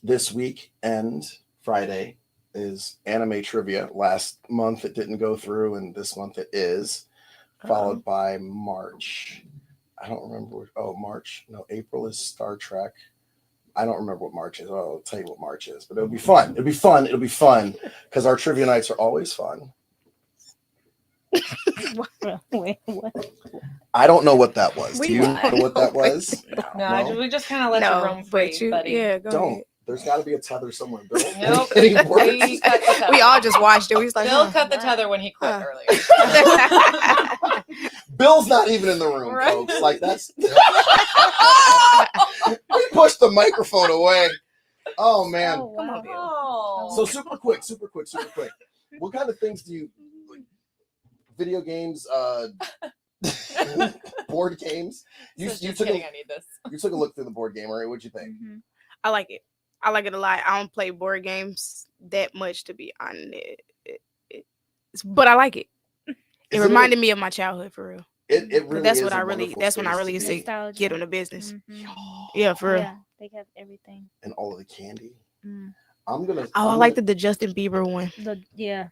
This weekend, Friday, is anime trivia. Last month it didn't go through, and this month it is. Followed by March. I don't remember. March. No, April is Star Trek. I don't remember what March is. I'll tell you what March is, but it'll be fun. It'll be fun because our trivia nights are always fun. Wait, what? I don't know what that was. We Do you know what that was? No, we just kind of let you roam free, buddy. Yeah, go Don't. ahead. There's got to be a tether somewhere, Bill. Nope. Any words? We cut the tether. We all just watched it. We was like, Bill cut the tether when he quit Huh. earlier. Bill's not even in the room, Right. folks. Like that's. We pushed the microphone away. Oh man. Oh, wow. Oh. So super quick. What kind of things do you like? Video games, board games. You Just took kidding, I need this. you took a look through the board game, right? What'd you think? Mhm. I like it. I like it a lot. I don't play board games that much, to be honest. But I like it. It Isn't reminded me of my childhood, for real. It really That's is what a I really. wonderful That's when I space really to used be. to Nostalgia. get on the business. Mhm. Yeah, for real. Yeah, they have everything. And all of the candy. Mm. I'm gonna. Oh, I I'm like gonna, the Justin Bieber one. Yeah,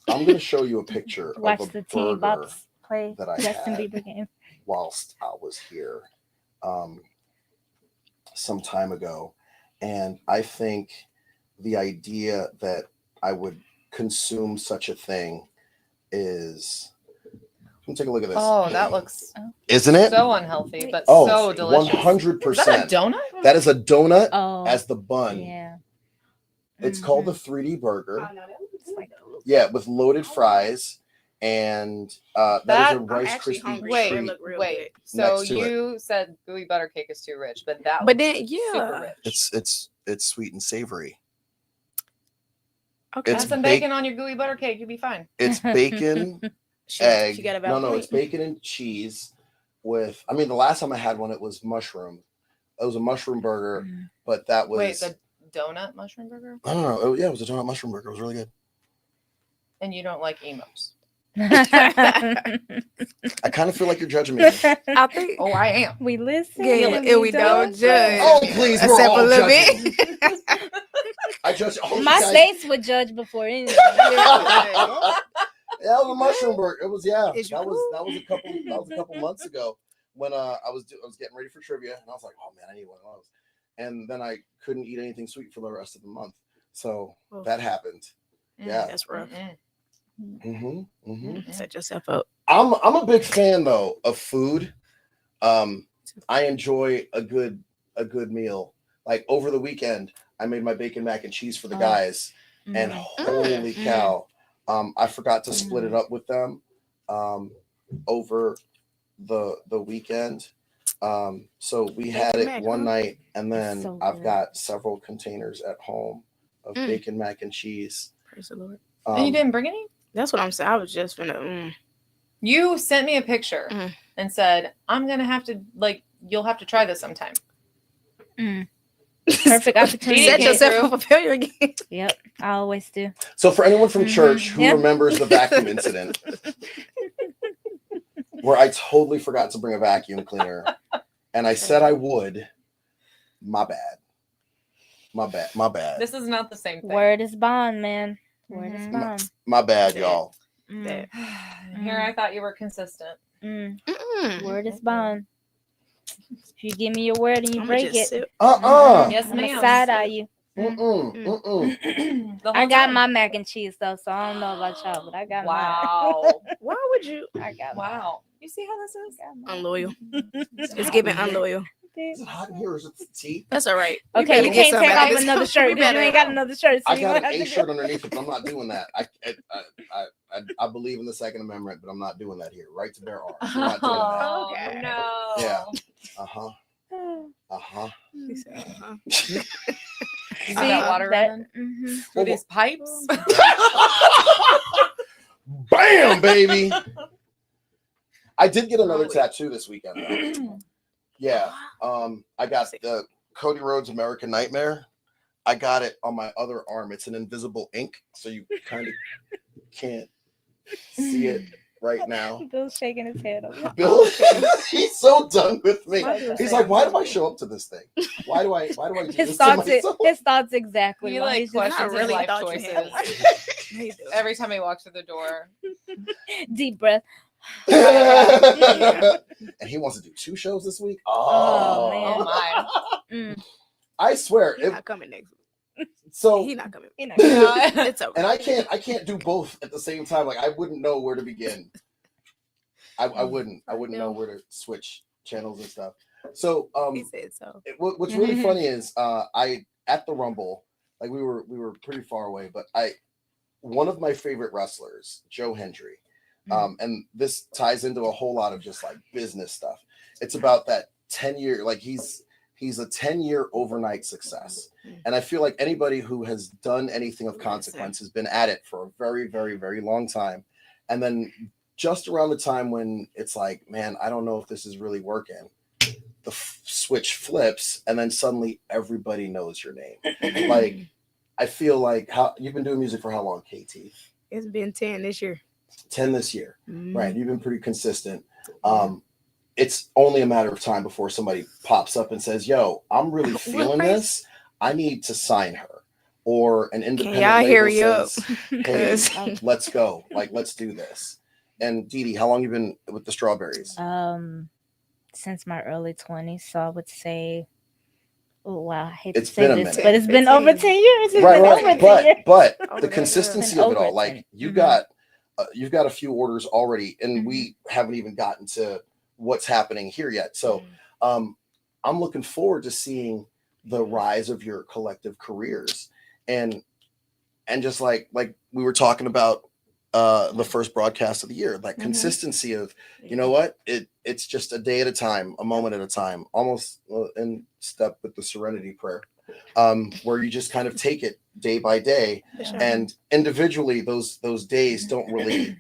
I'm gonna show you a picture watch of a the Teeny burger Bops play that I Justin had Bieber game. whilst I was here, some time ago, and I think the idea that I would consume such a thing is. Let me take a look at this. Oh, that looks Isn't it? so unhealthy, but Oh, so delicious. 100%. Is that a donut? That is a donut Oh, as the bun. yeah. It's called the 3D burger. It's like Yeah, with loaded fries, and that is That- a Rice actually Krispie hungry. Wait, treat. look real wait. good. So next to you said gooey butter cake is too rich, but that But was then, super yeah. rich. It's sweet and savory. Okay. It's Add some bake- bacon on your gooey butter cake, you'll be fine. It's bacon, She egg. got a No, valid it's point. bacon and cheese with. I mean, the last time I had one, it was mushroom. It was a mushroom burger, Mm. but that was. Wait, the donut mushroom burger? I don't know. Oh, yeah, it was a donut mushroom burger. It was really good. And you don't like emos? I kind of feel like you're judging me. I think. Oh, I am. We listen. Yeah, and we don't judge. Oh, please, we're Except all a little judging. bit. I judge all My you guys. states would judge before anything. Yeah, it was a mushroom burger. It was Is you that was cool? a couple months ago when I was getting ready for trivia, and I was like, oh man, I need one of those. And then I couldn't eat anything sweet for the rest of the month, so Oh. that happened. Yeah. That's rough. Mm-hmm. Set yourself up. I'm a big fan though of food. I enjoy a good meal. Like over the weekend, I made my bacon mac and cheese for the Oh. guys, and holy cow, I forgot to split it up with them over the weekend. So we had Bacon it mac, one huh? night, and then so I've good. got several containers at home of Mm. bacon mac and cheese. Praise the Lord. And you didn't bring any? That's what I'm saying. I was just finna. You sent me a picture Mm. and said, I'm going to have to, you'll have to try this sometime. Perfect opportunity. Set Get yourself through. up for failure again. Yep, I always do. So for anyone from church who Yeah. remembers the vacuum incident, where I totally forgot to bring a vacuum cleaner, and I said I would, my bad. This is not the same thing. Word is bond, man. Word is Mhm. bond. My bad, y'all. Mm, Here I thought you were consistent. mm. Mm-mm. Word is bond. If you give me your word and you I'ma break just it, sip. Yes, I'm gonna ma'am. side eye you. Mm-mm. The I whole got time. my mac and cheese though, so I don't know about y'all, but I got Wow. Why would you? mine. I got Wow. You see how this is? mine. Unloyal. It's giving unloyal. Is it hot in here or is it tea? That's all right. Okay, you better get can't some take back. off another shirt We because you better- ain't got another shirt. So I you got gonna an have A to shirt go- underneath it, but I'm not doing that. I believe in the Second Amendment, but I'm not doing that here. Right to bear arms. We're not doing that. Oh, Okay. no. Yeah. Uh-huh. Uh-huh. He said, uh-huh. You got water running mhm. through these pipes. Bam, baby. I did get another Holy. tattoo this weekend, though. Yeah. I got the Cody Rhodes American Nightmare. I got it on my other arm. It's an invisible ink, so you kind of can't see it right now. Bill's shaking his head. Over. Bill, he's so done with me. Why do I He's say like, why I'm do I show up to this thing? Why do I do His this thoughts, to myself? his thoughts exactly. He why like he's just- questions his really life thought you had choices He do. every time he walks through the door. deep breath. And he wants to do 2 shows this week. Oh, Oh man. my. Mm. I swear. He's not coming next week. So He's not coming. You know. It's over. and I can't do both at the same time. Like I wouldn't know where to begin. I wouldn't know where to switch channels and stuff. So He said so. what's really funny is I at the Rumble, like we were pretty far away, but one of my favorite wrestlers, Joe Hendry, and this ties into a whole lot of just like business stuff. It's about that 10-year, like he's a 10-year overnight success. And I feel like anybody who has done anything of consequence has been at it for a very, very, very long time. And then just around the time when it's like, man, I don't know if this is really working, the switch flips, and then suddenly everybody knows your name. Like, I feel like you've been doing music for how long, KT? It's been 10 this year. 10 this year. Mhm. Right. You've been pretty consistent. It's only a matter of time before somebody pops up and says, yo, I'm really feeling this. I need to sign her. Or an independent y'all label hurry up? says, hey, let's go. Like, let's do this. And Dee Dee, how long you been with the Strawberries? Since my early 20s, so I would say, oh wow, I hate It's to say been a this, minute. but it's been over 10 years. It's Right, been over 10 years. but Over the there, consistency yeah. of it all, Over like 10. you Mhm. got you've got a few orders already, and Mhm. we haven't even gotten to what's happening here yet. So I'm looking forward to seeing the rise of your collective careers, and just like we were talking about the first broadcast of the year, like consistency of, you know what, it's just a day at a time, a moment at a time, almost in step with the serenity prayer, where you just kind of take it day by day. Sure. And individually those days don't really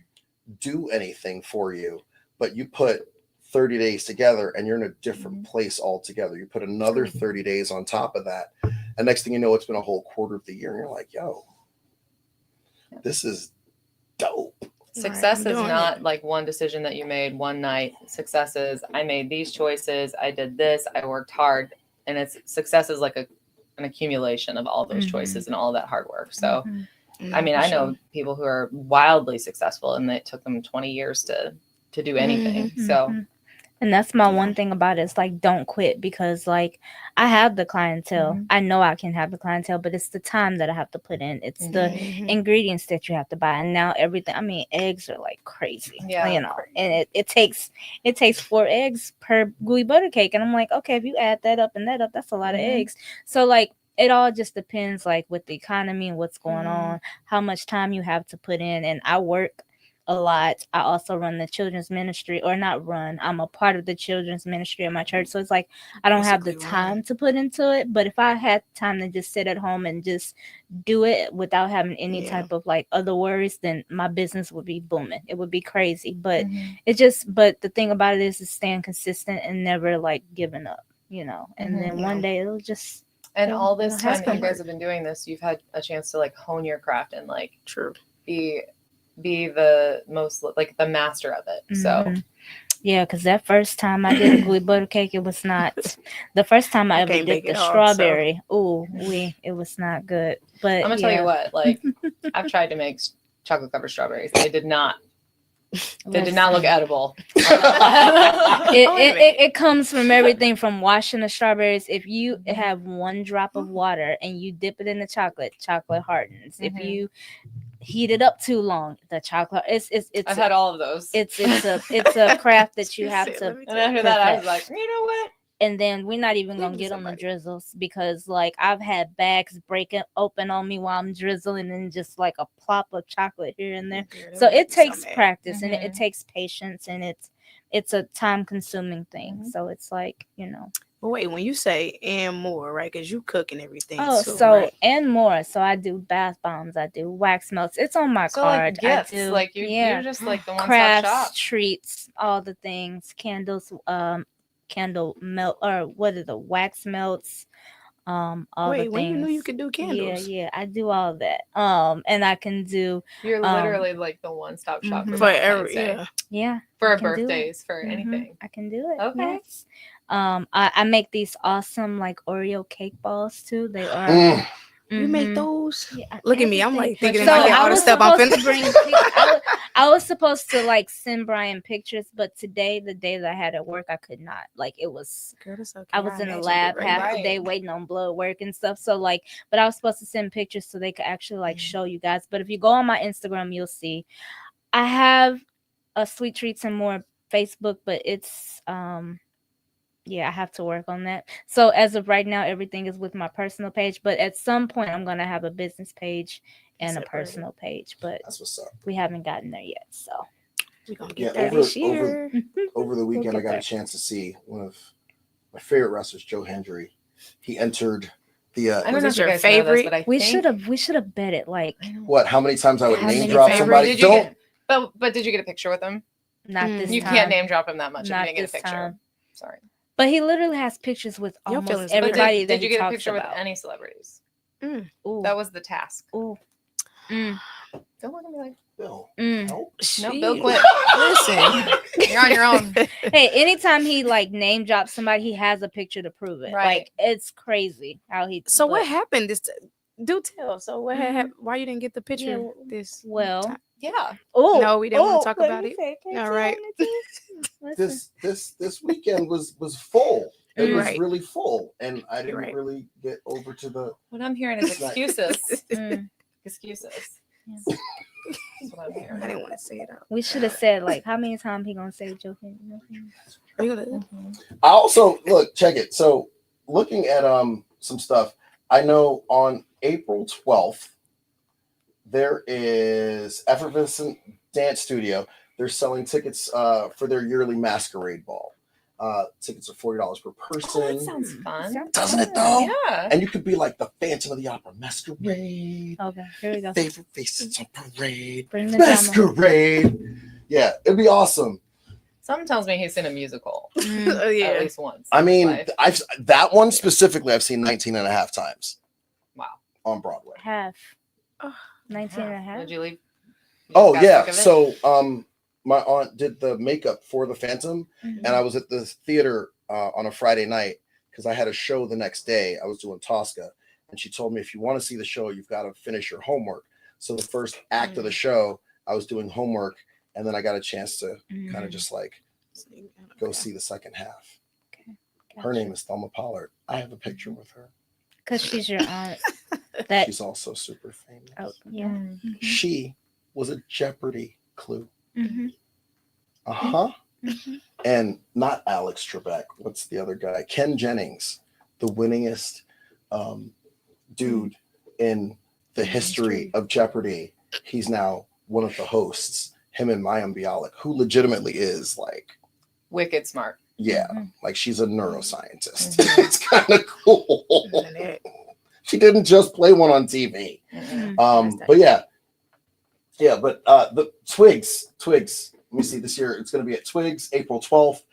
do anything for you, but you put 30 days together and you're in a different place altogether. You put another 30 days on top of that, and next thing you know, it's been a whole quarter of the year, and you're like, yo, this is dope. Success I'm is doing not it. like one decision that you made one night. Success is I made these choices, I did this, I worked hard, and success is like an accumulation of all those choices and all that hard work. So I mean, I know people who are wildly successful and it took them 20 years to do anything. So And that's my one thing about it. It's like, don't quit, because like I have the clientele. I know I can have the clientele, but it's the time that I have to put in. It's the ingredients that you have to buy. And now everything, I mean, eggs are like crazy, you know, and it takes 4 eggs per gooey butter cake. And I'm like, okay, if you add that up and that up, that's a lot of eggs. So like, it all just depends like with the economy and what's going on, how much time you have to put in. And I work a lot. I also run the children's ministry, or not run. I'm a part of the children's ministry at my church. So it's like I don't have the time to put into it. But if I had time to just sit at home and just do it without having any type of like other worries, then my business would be booming. It would be crazy. But but the thing about it is staying consistent and never like giving up, you know. And then one day it'll just. And all this time that you happen. guys have been doing this, you've had a chance to like hone your craft and like be the most like the master of it. So yeah, because that first time I did a gooey butter cake, it was not the first time I ever did the strawberry. It was not good. But I'm gonna tell you what, like I've tried to make chocolate covered strawberries. They did not look edible. It comes from everything from washing the strawberries. If you have 1 drop of water and you dip it in the chocolate hardens. If you heat it up too long, the chocolate it's I've had all of those. It's a craft that you have to. And after that I was like, you know what, And then we're not even Give gonna me get on the somebody. drizzles because like I've had bags breaking open on me while I'm drizzling and just like a plop of chocolate here and there. Girl, that So make it me so takes mad. practice and it Mhm. takes patience and it's a time consuming thing. Mhm. So it's like, you know. But wait, when you say and more, right? Because you cook and everything Oh, too, so right? and more. So I do bath bombs, I do wax melts. It's on my So card. like gifts, I do like you're just like the one stop crafts, shop. treats, all the things, candles, candle melt or what are the wax melts, all Wait, the when you knew you things. could do candles? Yeah, I do all of that. And I can do You're literally like the one stop shop for Mhm. For Valentine's every Day, I for can do it. birthdays, for Mhm, anything. I can do it. Okay. Yes. I make these awesome like Oreo cake balls too. They are. Mm. You make Mhm. those? Yeah, Look at me. I'm everything. like thinking in So my head I all the was stuff I'm supposed to finna bring. I was supposed to like send Brian pictures, but today, the day that I had at work, I could not. Like it was, Girl, that's okay. I was in the imagine lab it right half now. the day Right. waiting on blood work and stuff. So like, but I was supposed to send pictures so they could actually like show you guys. But if you go on my Instagram, you'll see I have a Sweet Treats and More Facebook, but it's yeah, I have to work on that. So as of right now, everything is with my personal page, but at some point I'm gonna have a business page and a Separated. personal page, but That's what's up. we haven't gotten there yet. So We gonna Yeah, get there over this year. over the weekend, I get got there. a chance to see one of my favorite wrestlers, Joe Hendry. He entered the I don't Was know this if you your guys know this, favorite? but I we think should have bet it like I know. what? How many times I would How name many drop favorites? somebody? Did you Don't. get, but did you get a picture with him? not Mm. this You time. can't name drop him that much if Not you didn't get a this picture. time. Sorry. But he literally has pictures with Your almost feelings- But everybody did that you he get a talks picture about. with any celebrities? Ooh, That was the task. ooh, mm, Don't look at me like, Bill, mm. help. no, Bill Jeez. quit. Listen, You're on your own. Hey, anytime he like name drops somebody, he has a picture to prove it. Right. Like it's crazy how he. So what but- happened? This do tell. So what Mhm. happened? Why you didn't get the picture? Yeah, This Well, time? Yeah. oh No, we didn't wanna talk let about me it. say, can All you right. tell me to- Listen. This weekend was full. It You're was right. really full, and I You're didn't right. really get over to the. What I'm hearing is Right. excuses. Mm, Excuses. yeah. That's what I'm hearing. I didn't want to say it out. We should have said like how many times he gonna say joking. Are you gonna? Mhm. I also look, check it. So looking at some stuff, I know on April 12th there is Effervescent Dance Studio. They're selling tickets for their yearly masquerade ball. Tickets are $40 per person. Oh, that sounds fun. Doesn't it though? Yeah. And you could be like the Phantom of the Opera masquerade. Okay, here we go. Favorite faces on parade. Bring the drama. Masquerade. Yeah, it'd be awesome. Something tells me he's seen a musical Mm, Oh at yeah. least once. I in his mean, life. that one specifically I've seen 19 and a half times Wow. on Broadway. half. Oh, 19 and a half. Did you leave? You Oh got yeah. sick of it? So my aunt did the makeup for the Phantom, Mhm. and I was at the theater on a Friday night because I had a show the next day. I was doing Tosca, and she told me if you want to see the show, you've got to finish your homework. So the first act of the show, I was doing homework, and then I got a chance to kind of just like go see the second half. Her name is Thelma Pollard. I have a picture with her. Because she's your aunt. That She's also super famous. oh yeah. Mm. Mhm. She was a Jeopardy clue. Mhm. Uh-huh. Mhm. And not Alex Trebek. What's the other guy? Ken Jennings, the winningest dude in the history of Jeopardy. He's now one of the hosts. Him and Mayim Bialik, who legitimately is like, Wicked smart. yeah, Mhm. like she's a neuroscientist. Mhm. It's kind of cool. She didn't just play one on TV. Mhm. But yeah, but the Twigs. Let me see. This year it's going to be at Twigs, April 12th.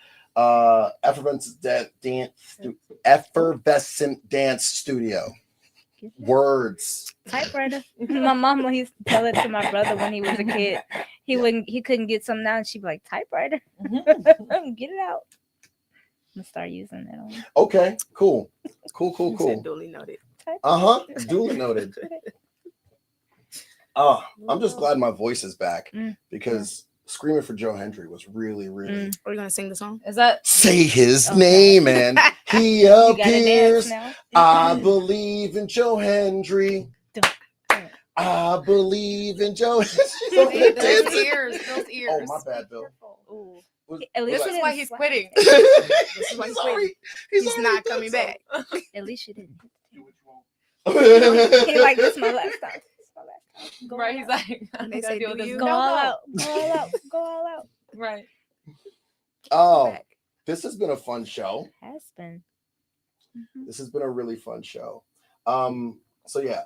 Effervescent Dance Studio. Words. Typewriter. My mama used to tell it to my brother when he was a kid. He couldn't get something out, and she'd be like, typewriter. Mhm. Get it out. I'm gonna start using that on Okay, cool. You said duly noted. Duly noted. Oh, I'm just glad my voice is back Mm, because screaming for Joe Hendry was really, really. Mm. Are you gonna sing the song? Is that Say his Okay. name and he You gotta dance appears. now. I believe in Joe Hendry. I believe in Joe. those ears? Those ears. Oh, my bad, Bill. Ooh. At least This you is why didn't he's slap quitting. it. This is why he's quitting. He's already not done coming back. At least you didn't. something. He like this. My last time. This my last time. Go Right, all he's out. like, I'm They gonna say, deal do with this. you? Go No, all no. out. Go all out. Go all out. Right. Oh, Back. this has been a fun show. Has been. Mhm. This has been a really fun show. So yeah,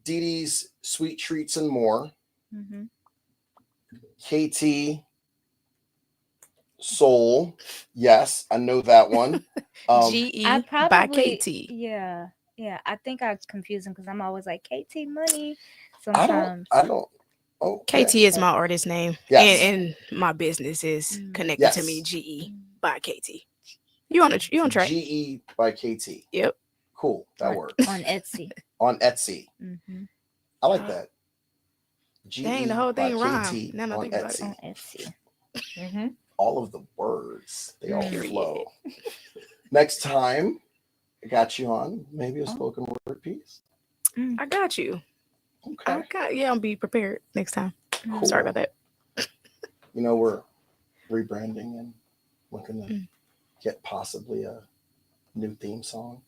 Dee Dee's Sweet Treats and More, Mhm. KT Soul. Yes, I know that one. GE I by probably. KT. Yeah. Yeah. I think I confuse him because I'm always like KT Money. I Sometimes. don't. Oh, KT is my artist name. Yes. And my business is Mm. connected to Yes. me, GE by KT. You on track? GE by KT. Yep. Cool. That on, works. on Etsy. On Etsy. Mhm. I like that. GE Dang, the whole thing by rhymed. KT Now that I on think about it. Etsy. On Etsy. Mm-hmm. All of the words, they all Period. flow. Next time, I got you on maybe a Oh. spoken word piece. I got you. Okay. Yeah, I'll be prepared next time. Cool. Sorry about that. You know, we're rebranding and looking to Mm. get possibly a new theme song.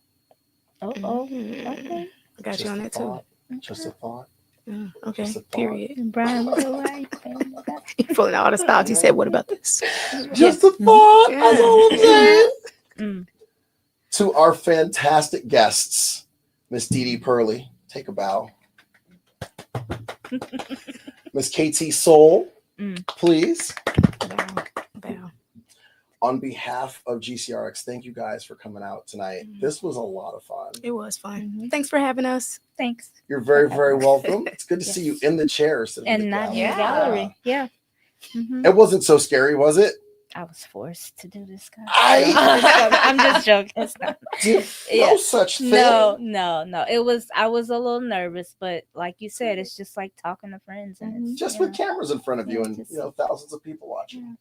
Oh. Mm. Okay. I got Just you on a that too. thought. Just a thought. Okay. Just a thought. Period. And Brian, what do I think about? You're pulling out all the stops. He said, "What about this?" Just a thought. Yeah. That's all I'm saying. Mm. To our fantastic guests, Miss Dee Dee Purley, take a bow. Miss KT Soul, Mm. please. Bow. On behalf of GCRX, thank you guys for coming out tonight. This was a lot of fun. It was fun. Mhm. Thanks for having us. Thanks. You're very, very welcome. It's good to see you in the chairs And not in the Yeah. gallery. Yeah. Mhm. It wasn't so scary, was it? I was forced to do this, guys. I I'm just joking. It's not. did Yeah. no such thing. No. It was. I was a little nervous, but like you said, it's just like talking to friends, and it's, Just you with know, cameras in front of you Yeah, and just- thousands of people watching.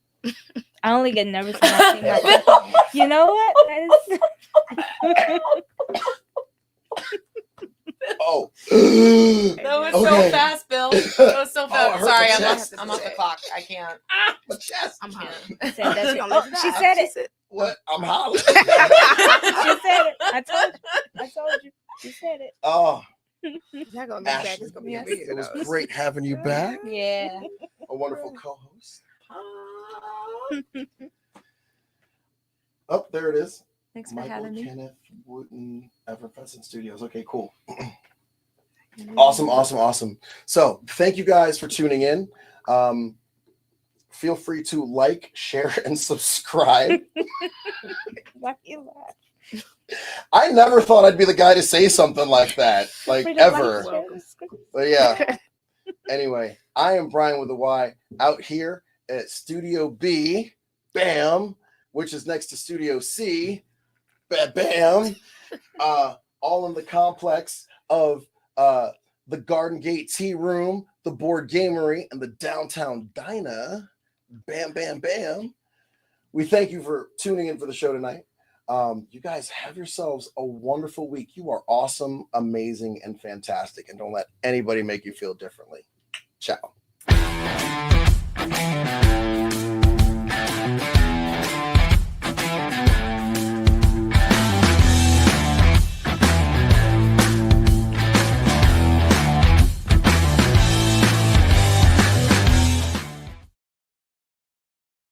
I only get nervous when I see myself. You know what? Oh. That was so Okay. fast, Bill. That was so Oh, fast. it hurt Sorry, my I'm chest. off the clock. I can't. My chest. I'm hot. Said that's She it. gonna Oh, let you she die. said She it. said- What? I'm hollering. She said it. I told you. She said it. Oh, Y'all gonna look back. Ashley, It's gonna be Yes. a video. it was great having you back. Yeah. A wonderful co-host. Oh, there it is. Thanks for Michael having me. Kenneth Wooten, Effervescent Studios. Okay, cool. Awesome. So thank you guys for tuning in. Feel free to like, share, and subscribe. Why you laugh? I never thought I'd be the guy to say something like that, like Free to ever. like, share, subscribe. But yeah. Anyway, I am Brian with a Y out here at Studio B, bam, which is next to Studio C, bam, all in the complex of the Garden Gate Tea Room, the Board Gamery, and the Downtown Diner. Bam. We thank you for tuning in for the show tonight. You guys have yourselves a wonderful week. You are awesome, amazing, and fantastic. And don't let anybody make you feel differently. Ciao.